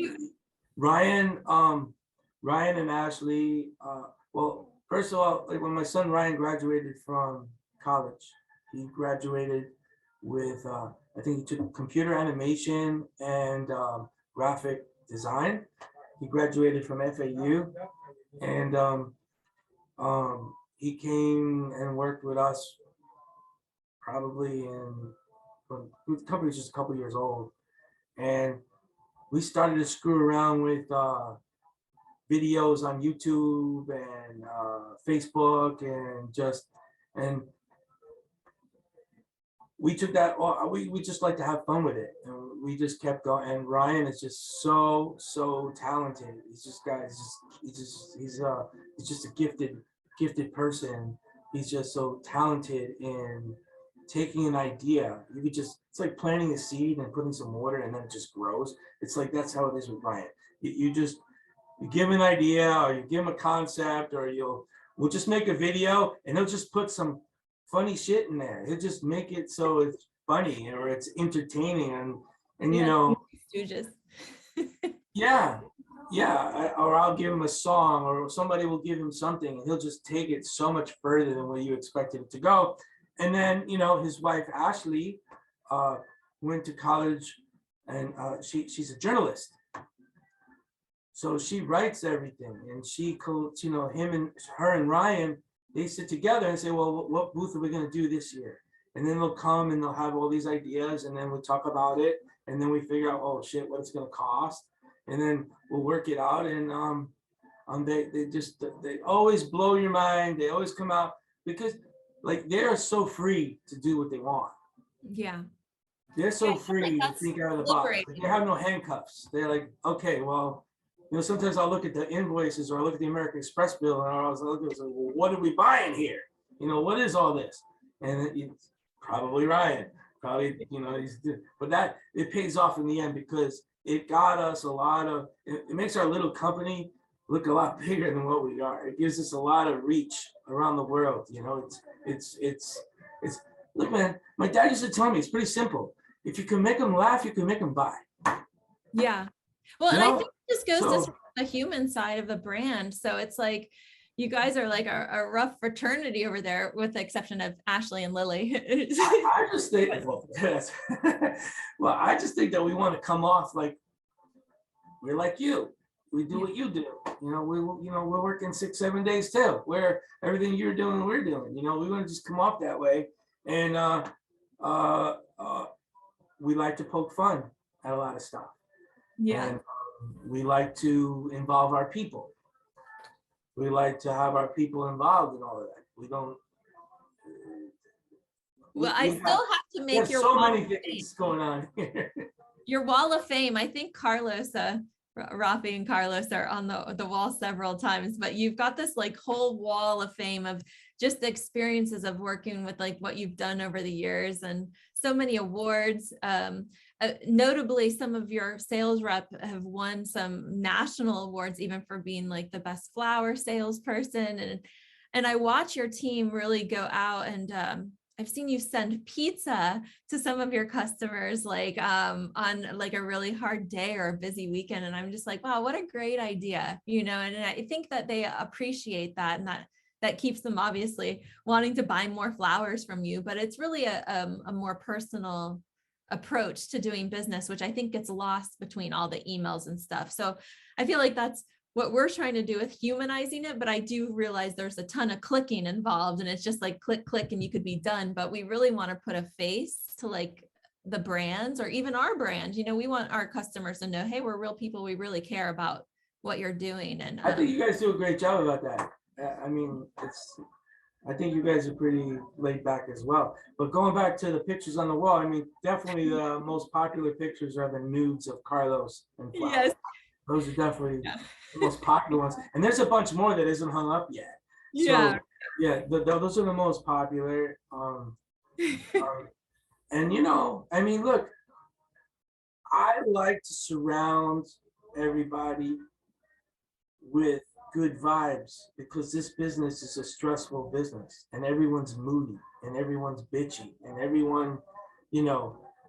Ryan, Ryan and Ashley. Well, first of all, like when my son Ryan graduated from college, he graduated with I think he took computer animation and graphic design. He graduated from FAU, and he came and worked with us probably when the company was just a couple years old, and we started to screw around with videos on YouTube and Facebook and we took that. We just like to have fun with it, and we just kept going. And Ryan is just so talented. He's just a gifted person. He's just so talented in taking an idea. It's like planting a seed and putting some water, and then it just grows. It's like that's how it is with Ryan. You give him an idea, or you give him a concept, or we'll just make a video, and he'll just put some funny shit in there. He'll just make it so it's funny or it's entertaining, and you know, Stooges. yeah, or I'll give him a song, or somebody will give him something, and he'll just take it so much further than where you expected it to go. And then, you know, his wife Ashley went to college, and she's a journalist. So she writes everything, and you know, her and Ryan, they sit together and say, well, what booth are we going to do this year? And then they'll come and they'll have all these ideas, and then we'll talk about it, and then we figure out, oh shit, what it's going to cost, and then we'll work it out. And they always blow your mind. They always come out because like they are so free to do what they want. Yeah. They're so free to think out of the box. Like, they have no handcuffs. They're like, okay, well, you know, sometimes I'll look at the invoices or I look at the American Express bill, and I was like, well, what are we buying here? You know, what is all this? And it's probably Ryan, you know, but that it pays off in the end because it got us it makes our little company look a lot bigger than what we are. It gives us a lot of reach around the world. You know, it's look, man, my dad used to tell me it's pretty simple. If you can make them laugh, you can make them buy. Yeah. Well, you and know? I think this goes to the human side of the brand. So it's like you guys are like a rough fraternity over there, with the exception of Ashley and Lily. I just think, well, I just think that we want to come off like we're like you. We do what you do. You know, we're working 6-7 days too. Where everything you're doing, we're doing. You know, we want to just come off that way, and uh, we like to poke fun at a lot of stuff. Yeah. And we like to involve our people. We like to have our people involved in all of that. We don't, Well, I we still have, have to make there's your so wall many of fame. things going on here. Your wall of fame. I think Carlos, Rafi and Carlos are on the wall several times, but you've got this like whole wall of fame of just the experiences of working with like what you've done over the years and so many awards. Notably, some of your sales rep have won some national awards, even for being like the best flower salesperson. And I watch your team really go out and I've seen you send pizza to some of your customers, like on like a really hard day or a busy weekend. And I'm just like, wow, what a great idea, and I think that they appreciate that, and that keeps them obviously wanting to buy more flowers from you. But it's really a more personal approach to doing business, which I think gets lost between all the emails and stuff. So I feel like that's what we're trying to do with humanizing it. But I do realize there's a ton of clicking involved, and it's just like click, click, and you could be done. But we really want to put a face to like the brands, or even our brand. We want our customers to know, hey, we're real people. We really care about what you're doing. And I think you guys do a great job about that. I mean, I think you guys are pretty laid back as well. But going back to the pictures on the wall, I mean, definitely the most popular pictures are the nudes of Carlos and Flower. yes, Those are definitely the most popular ones. And there's a bunch more that isn't hung up yet. yeah. So yeah, those are the most popular. And I mean, look, I like to surround everybody with good vibes, because this business is a stressful business, and everyone's moody and everyone's bitchy and everyone,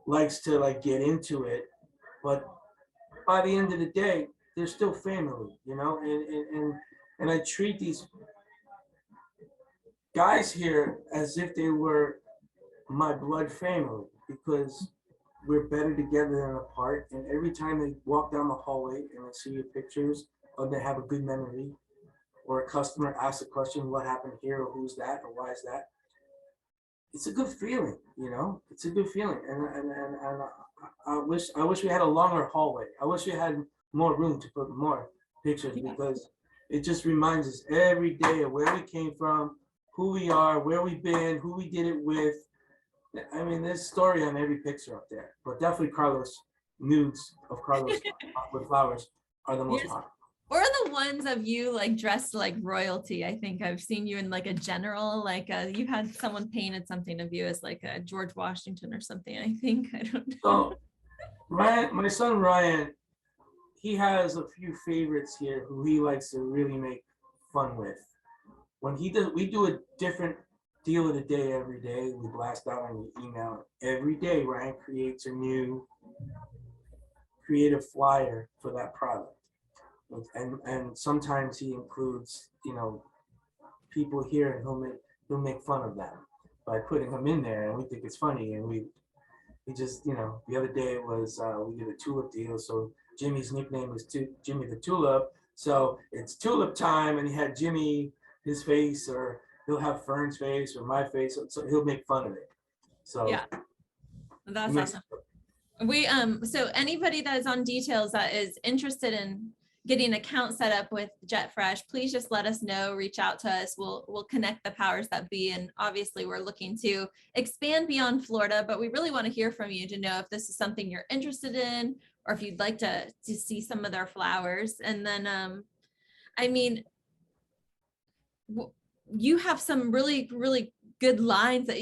likes to like get into it. But by the end of the day, they're still family, and I treat these guys here as if they were my blood family, because we're better together than apart. And every time they walk down the hallway and they see your pictures, or they have a good memory, or a customer asks a question, what happened here, or who's that, or why is that? It's a good feeling, It's a good feeling, and I wish we had a longer hallway. I wish we had more room to put more pictures, because it just reminds us every day of where we came from, who we are, where we've been, who we did it with. I mean, there's story on every picture up there, but definitely Carlos, nudes of Carlos with flowers are the most popular. Or the ones of you like dressed like royalty. I think I've seen you in like a general, like you had someone painted something of you as like a George Washington or something. I think, I don't know. So Ryan, my son Ryan, he has a few favorites here who he likes to really make fun with. When we do a different deal of the day every day. We blast out on the email every day. Ryan creates a new creative flyer for that product, and sometimes he includes people here, and he'll make fun of them by putting them in there, and we think it's funny. And we just the other day it was we did a tulip deal, so Jimmy's nickname was Jimmy the Tulip, so it's tulip time, and he had Jimmy, his face, or he'll have Fern's face or my face, so he'll make fun of it. So yeah, that's awesome. We so anybody that is on details that is interested in getting an account set up with JetFresh, please just let us know, reach out to us. We'll connect the powers that be. And obviously we're looking to expand beyond Florida, but we really want to hear from you to know if this is something you're interested in, or if you'd like to see some of their flowers. And then, I mean, you have some really, really good lines that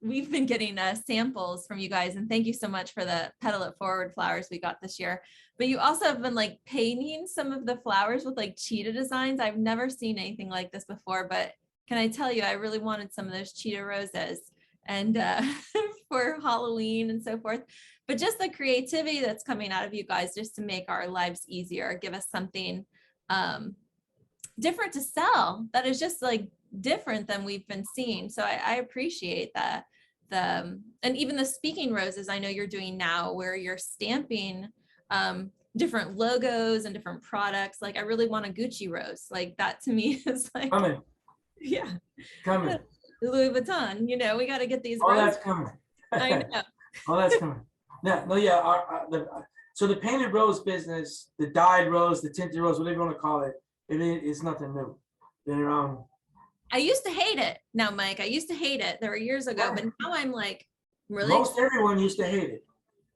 we've been getting samples from you guys, and thank you so much for the Petal It Forward flowers we got this year. But you also have been like painting some of the flowers with like cheetah designs. I've never seen anything like this before, but can I tell you, I really wanted some of those cheetah roses and for Halloween and so forth. But just the creativity that's coming out of you guys, just to make our lives easier, give us something different to sell that is just like different than we've been seeing. So I appreciate that. And even the speaking roses I know you're doing now, where you're stamping different logos and different products. Like I really want a Gucci rose. Like that to me is like coming. Yeah, Coming. Louis Vuitton, we got to get these All roses. that's coming. I know. Oh, that's coming. No, no, yeah. So the painted rose business, the dyed rose, the tinted rose, whatever you want to call it, it's nothing new. They're I used to hate it. Now, Mike, I used to hate it. There were years ago, but now I'm like really most everyone used to hate it.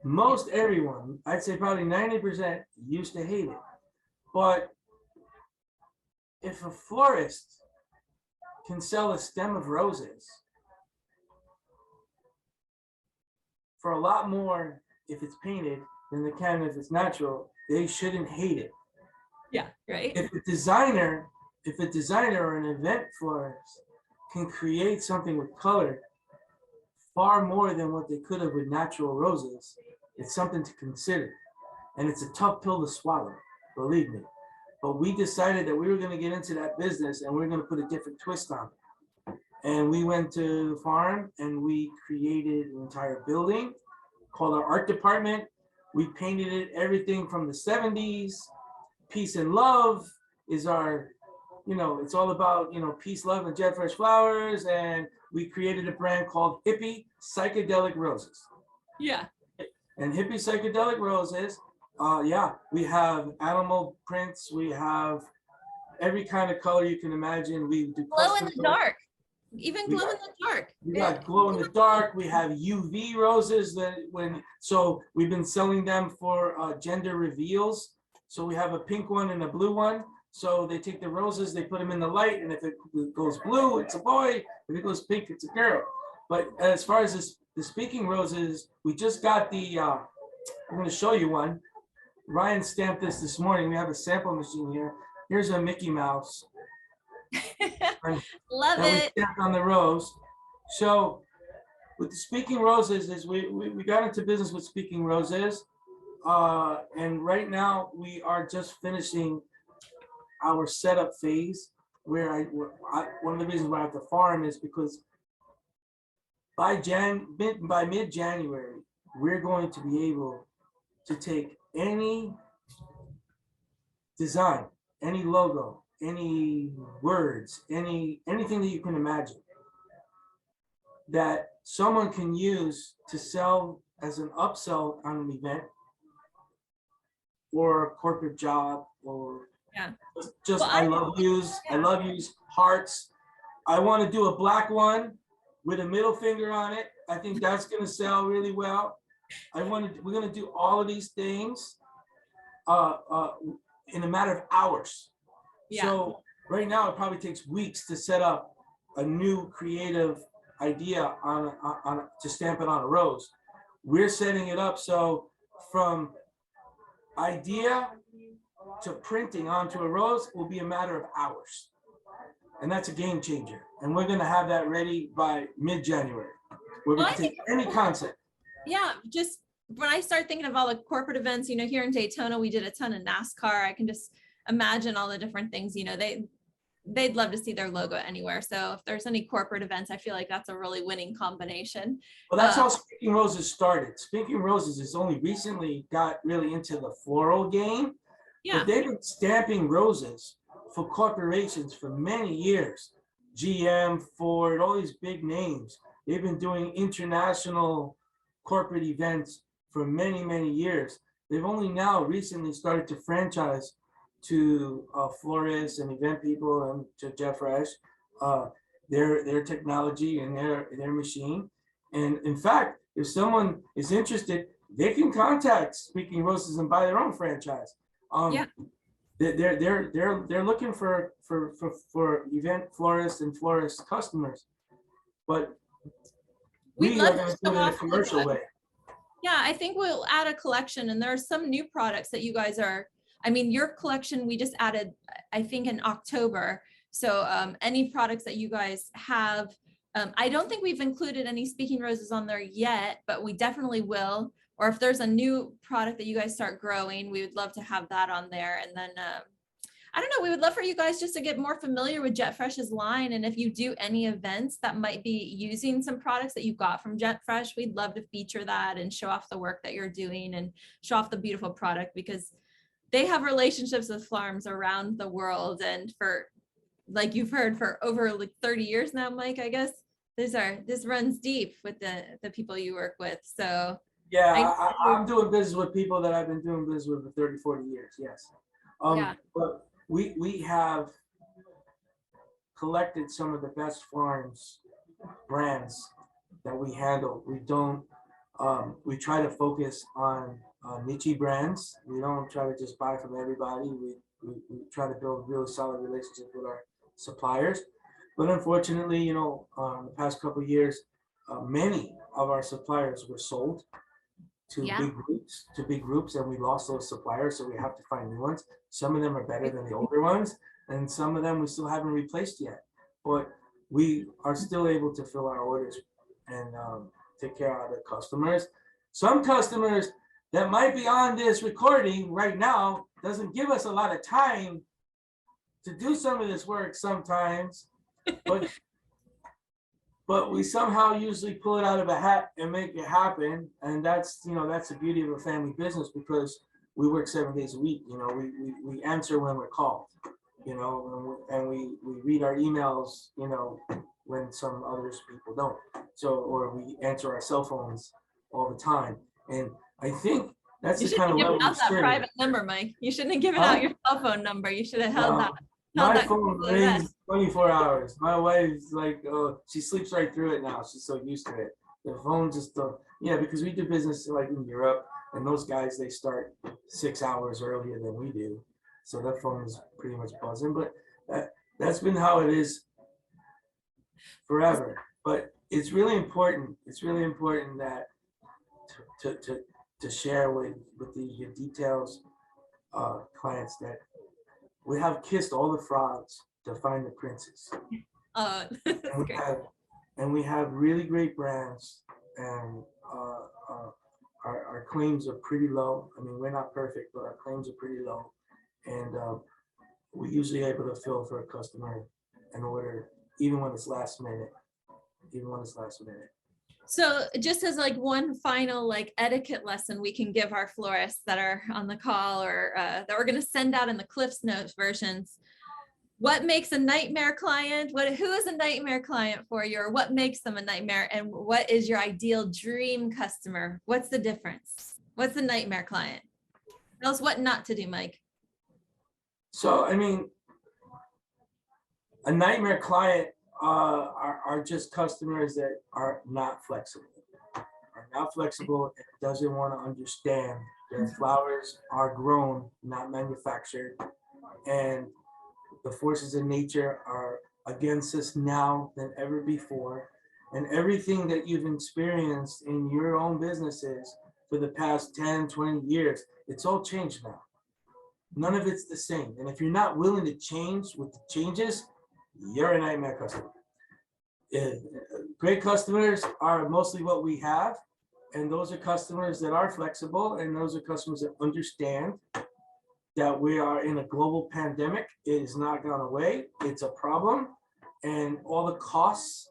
Most everyone, I'd say probably 90% used to hate it. But if a florist can sell a stem of roses for a lot more if it's painted than they can if it's natural, they shouldn't hate it. yeah, right. If a designer or an event florist can create something with color far more than what they could have with natural roses, it's something to consider. And it's a tough pill to swallow, believe me. But we decided that we were going to get into that business and we we're going to put a different twist on it. And we went to the farm and we created an entire building called our art department. We painted it everything from the 70s. Peace and love is our, it's all about, peace, love, and jet fresh flowers. And we created a brand called Hippie Psychedelic Roses. Yeah. And Hippie Psychedelic Roses, yeah, we have animal prints. We have every kind of color you can imagine. We do glow in the dark. Even glow in the dark. We got glow in the dark. We have UV roses so we've been selling them for gender reveals. So we have a pink one and a blue one. So they take the roses, they put them in the light, and if it goes blue, it's a boy. If it goes pink, it's a girl. But as far as the speaking roses, we just got I'm going to show you one. Ryan stamped this morning. We have a sample machine here. Here's a Mickey Mouse. Love it. Stamped on the rose. So with the speaking roses is we got into business with speaking roses. And right now we are just finishing our setup phase where one of the reasons why I have to farm is because by mid-January, we're going to be able to take any design, any logo, any words, anything that you can imagine that someone can use to sell as an upsell on an event or a corporate job or just well, I love yous, hearts. I want to do a black one with a middle finger on it. I think that's going to sell really well. We're going to do all of these things in a matter of hours. Yeah. So right now it probably takes weeks to set up a new creative idea to stamp it on a rose. We're setting it up so from idea to printing onto a rose will be a matter of hours. And that's a game changer. And we're going to have that ready by mid-January. We're going to take any concept. Yeah, just when I start thinking of all the corporate events, here in Daytona, we did a ton of NASCAR. I can just imagine all the different things, they'd love to see their logo anywhere. So if there's any corporate events, I feel like that's a really winning combination. Well, that's how Speaking Roses started. Speaking Roses has only recently got really into the floral game. Yeah. But they've been stamping roses for corporations for many years. GM, Ford, all these big names. They've been doing international corporate events for many, many years. They've only now recently started to franchise to florists and event people and to Jeff Fresh, their technology and their machine. And in fact, if someone is interested, they can contact Speaking Roses and buy their own franchise. They're looking for event florists and florist customers, but we are going to do it in a commercial way. Yeah, I think we'll add a collection, and there are some new products that you guys are. I mean, your collection we just added, I think, in October. So any products that you guys have, I don't think we've included any Speaking Roses on there yet, but we definitely will. Or if there's a new product that you guys start growing, we would love to have that on there. And then, I don't know, we would love for you guys just to get more familiar with Jet Fresh's line. And if you do any events that might be using some products that you got from Jet Fresh, we'd love to feature that and show off the work that you're doing and show off the beautiful product, because they have relationships with farms around the world. And for, like you've heard, for over like 30 years now, Mike, I guess. this runs deep with the people you work with. So Yeah, I, I'm doing business with people that I've been doing business with for 30, 40 years. Yes. yeah, But we have collected some of the best farms brands that we handle. We don't, we try to focus on niche brands. We don't try to just buy from everybody. We try to build really solid relationships with our suppliers. But unfortunately, the past couple of years, many of our suppliers were sold yeah. to big groups, and we lost those suppliers, so we have to find new ones. Some of them are better than the older ones, and some of them we still haven't replaced yet. But we are still able to fill our orders and take care of the customers. Some customers that might be on this recording right now doesn't give us a lot of time to do some of this work sometimes, but we somehow usually pull it out of a hat and make it happen. And that's the beauty of a family business, because we work 7 days a week. We answer when we're called, and we read our emails, when some others people don't. So, or we answer our cell phones all the time. And I think that's You the kind shouldn't of have level given we out that serve. private number, Mike. You shouldn't have given Huh? out your cell phone number. You should have held that. Held My that phone close to the vest. rings 24 hours. My wife's like, oh, she sleeps right through it now. She's so used to it. The phone just, yeah, because we do business like in Europe, and those guys, they start 6 hours earlier than we do. So that phone is pretty much buzzing. But that's been how it is forever. But it's really important. It's really important that to share with the details clients that we have kissed all the frogs to find the princess. Oh, that's And we great. have, really great brands, and our claims are pretty low. I mean, we're not perfect, but our claims are pretty low, and we're usually able to fill for a customer an order, even when it's last minute. So just as like one final like etiquette lesson we can give our florists that are on the call, or that we're going to send out in the Cliff's Notes versions. What makes a nightmare client? Who is a nightmare client for you, or what makes them a nightmare? And what is your ideal dream customer? What's the difference? What's the nightmare client? Tell us what not to do, Mike. So, I mean, a nightmare client are just customers that are not flexible. And doesn't want to understand that flowers are grown, not manufactured, and the forces of nature are against us now than ever before. And everything that you've experienced in your own businesses for the past 10, 20 years, it's all changed now. None of it's the same. And if you're not willing to change with the changes, you're a nightmare customer. Great customers are mostly what we have. And those are customers that are flexible, and those are customers that understand that we are in a global pandemic. It has not gone away. It's a problem. And all the costs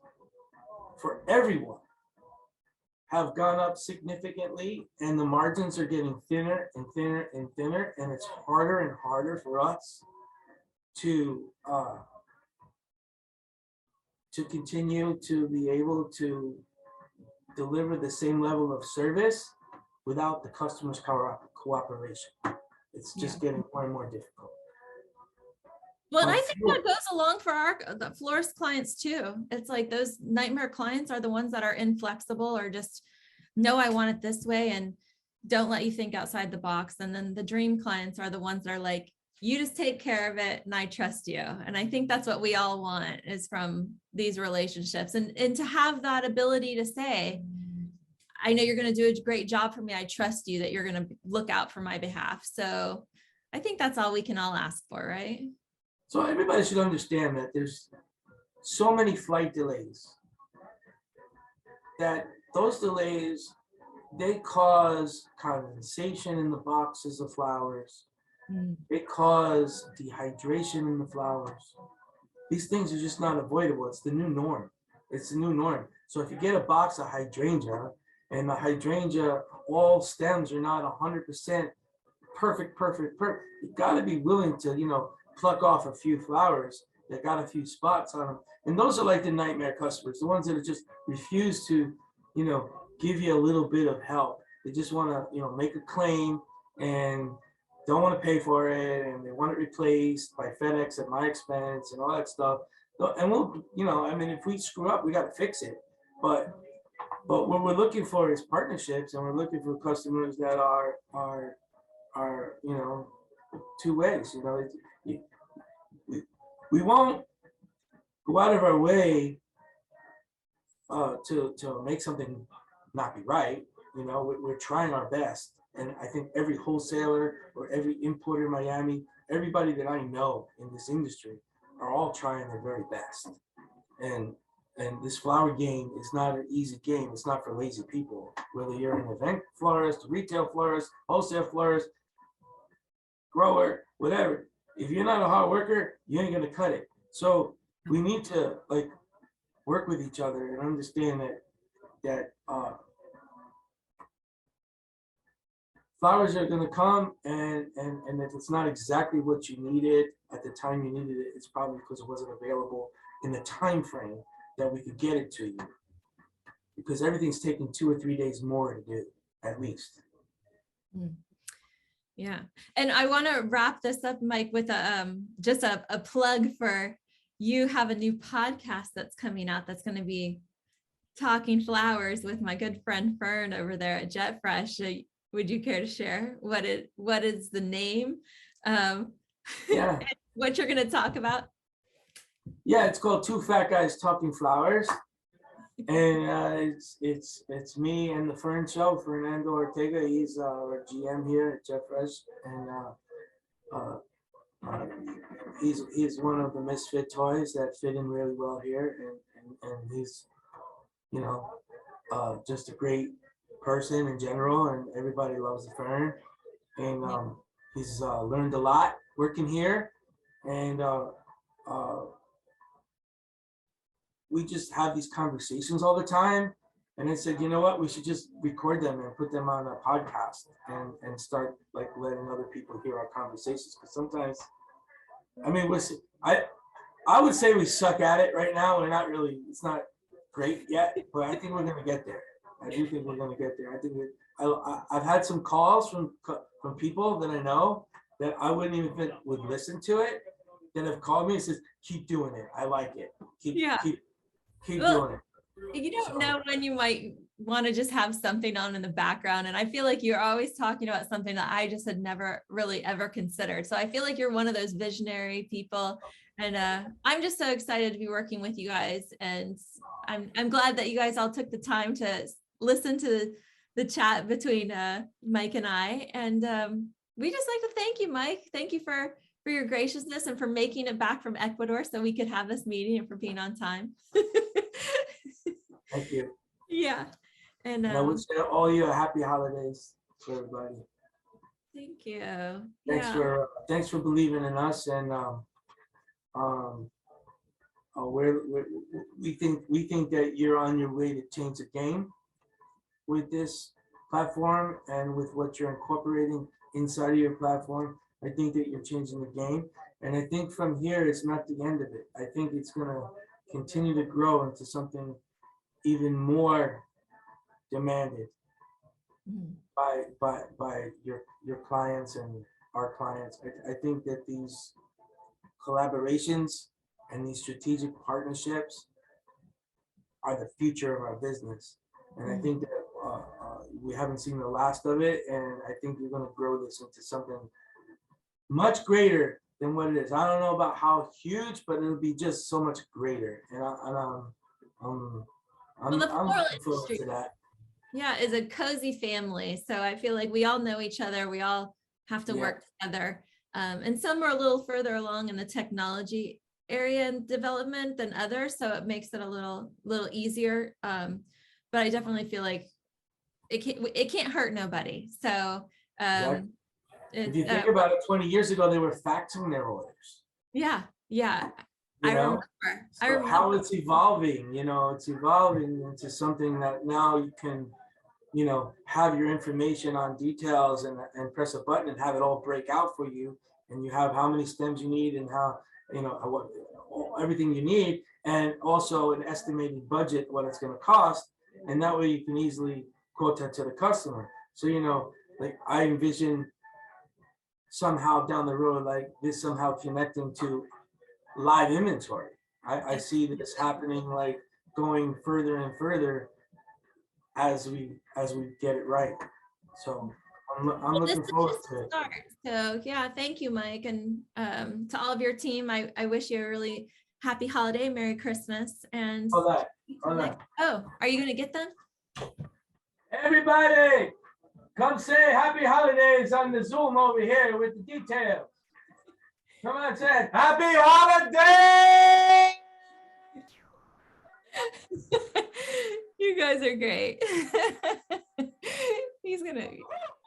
for everyone have gone up significantly, and the margins are getting thinner and thinner and thinner. And it's harder and harder for us to continue to be able to deliver the same level of service without the customer's cooperation. It's just getting more and more difficult. Well, and I think that goes along for the florist clients too. It's like those nightmare clients are the ones that are inflexible, or just, no, I want it this way, and don't let you think outside the box. And then the dream clients are the ones that are like, you just take care of it and I trust you. And I think that's what we all want, is from these relationships, and to have that ability to say, I know you're going to do a great job for me. I trust you that you're going to look out for my behalf. So I think that's all we can all ask for, right? So everybody should understand that there's so many flight delays, that those delays, they cause condensation in the boxes of flowers. They cause dehydration in the flowers. These things are just not avoidable. It's the new norm. So if you get a box of hydrangea, and the hydrangea, all stems are not 100% perfect, you got to be willing to, pluck off a few flowers that got a few spots on them, And those are like the nightmare customers, the ones that just refuse to, give you a little bit of help. They just want to, make a claim and don't want to pay for it, and they want it replaced by FedEx at my expense and all that stuff. And we'll, if we screw up, we got to fix it. But what we're looking for is partnerships, and we're looking for customers that are two ways. We won't go out of our way to make something not be right. We're trying our best, and I think every wholesaler or every importer in Miami, everybody that I know in this industry, are all trying their very best. And this flower game is not an easy game. It's not for lazy people. Whether you're an event florist, retail florist, wholesale florist, grower, whatever. If you're not a hard worker, you ain't gonna cut it. So we need to work with each other and understand that flowers are gonna come, and if it's not exactly what you needed at the time you needed it, it's probably because it wasn't available in the time frame that we could get it to you. Because everything's taking 2 or 3 days more to do, at least. Yeah. And I want to wrap this up, Mike, with just a plug for, you have a new podcast that's coming out that's going to be talking flowers with my good friend Fern over there at Jet Fresh. Would you care to share what is the name? Yeah. What you're going to talk about? Yeah, it's called Two Fat Guys Talking Flowers. And it's me and the Fern Show. Fernando Ortega, he's our GM here at Jet Fresh, and he's one of the misfit toys that fit in really well here, and he's just a great person in general, and everybody loves the Fern, and he's learned a lot working here, and we just have these conversations all the time. And I said, you know what, we should just record them and put them on a podcast and start letting other people hear our conversations. Because sometimes, I would say we suck at it right now. We're not really, it's not great yet, but I think we're going to get there. I do think we're going to get there. I think I've had some calls from people that I know that I wouldn't even would listen to it, that have called me and says, keep doing it. I like it. Keep doing it. You don't know when you might want to just have something on in the background. And I feel like you're always talking about something that I just had never really ever considered. So I feel like you're one of those visionary people. And I'm just so excited to be working with you guys. And I'm glad that you guys all took the time to listen to the chat between Mike and I. And we just like to thank you, Mike. Thank you for your graciousness and for making it back from Ecuador so we could have this meeting, and for being on time. Thank you. Yeah. And I wish all you a happy holidays to everybody. Thank you. Thanks for believing in us, and we think that you're on your way to change the game with this platform and with what you're incorporating inside of your platform. I think that you're changing the game, and I think from here it's not the end of it. I think it's going to continue to grow into something even more demanded by your clients and our clients. I think that these collaborations and these strategic partnerships are the future of our business, and I think that we haven't seen the last of it, and I think we're going to grow this into something much greater than what it is. I don't know about how huge, but it'll be just so much greater, and I'm looking forward to that. Yeah, is a cozy family. So I feel like we all know each other. We all have to work together. And some are a little further along in the technology area and development than others. So it makes it a little easier. But I definitely feel like it can't hurt nobody. So Exactly. If you think about it, 20 years ago, they were faxing their orders. Yeah. I remember. How it's evolving, it's evolving into something that now you can, have your information on details and press a button and have it all break out for you. And you have how many stems you need and how, everything you need. and also an estimated budget, what it's gonna cost. And that way you can easily quote that to the customer. So, like I envision somehow down the road, like this somehow connecting to live inventory. I see this happening, like going further and further as we get it right. So I'm Well, this looking is forward just to a it. start. So yeah, thank you, Mike. And to all of your team, I wish you a really happy holiday, Merry Christmas. And All that, all that. oh, are you gonna get them? Everybody, come say happy holidays on the Zoom over here with the details. Come on, say happy holiday. You guys are great. He's gonna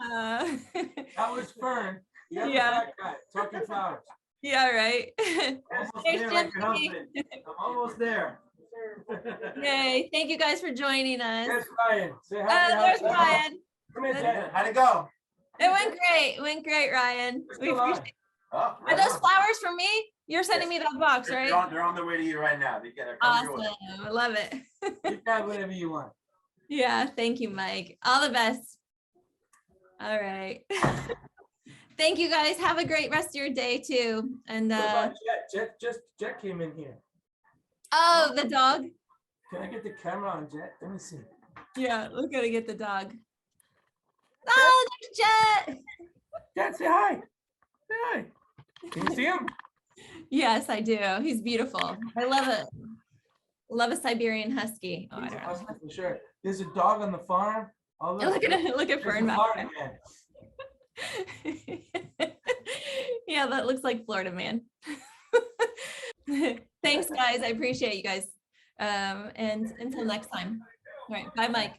That was Fern. The other Yeah. fat guy, talking flowers. Yeah, right. Almost There's there like your Jimmy. husband. I'm almost there. Yay, thank you guys for joining us. There's Ryan. Say Oh, happy there's holidays. Ryan. Come in, Jen. How'd it go? It went great. It went great, Ryan. We're We still on. appreciate. Oh, Are those flowers from me? You're sending me that box, They're right? they're on their way to you right now. They're coming your way. Awesome. I love it. You got whatever you want. Yeah, thank you, Mike. All the best. All right. Thank you guys. Have a great rest of your day too. And What about Jet? Jet came in here. oh, the dog. Can I get the camera on Jet? Let me see. Yeah, we're gonna get the dog. Oh, there's Jet. Jet, say hi. Say hi. Can you see him? Yes, I do. He's beautiful. I love it. Love a Siberian Husky. Oh, I He's don't know. awesome for sure. There's a dog on the farm. Oh, Look at it. Look at There's Fern a back Florida there. man. Yeah, that looks like Florida man. Thanks, guys. I appreciate you guys. And until next time. All right. Bye, Mike.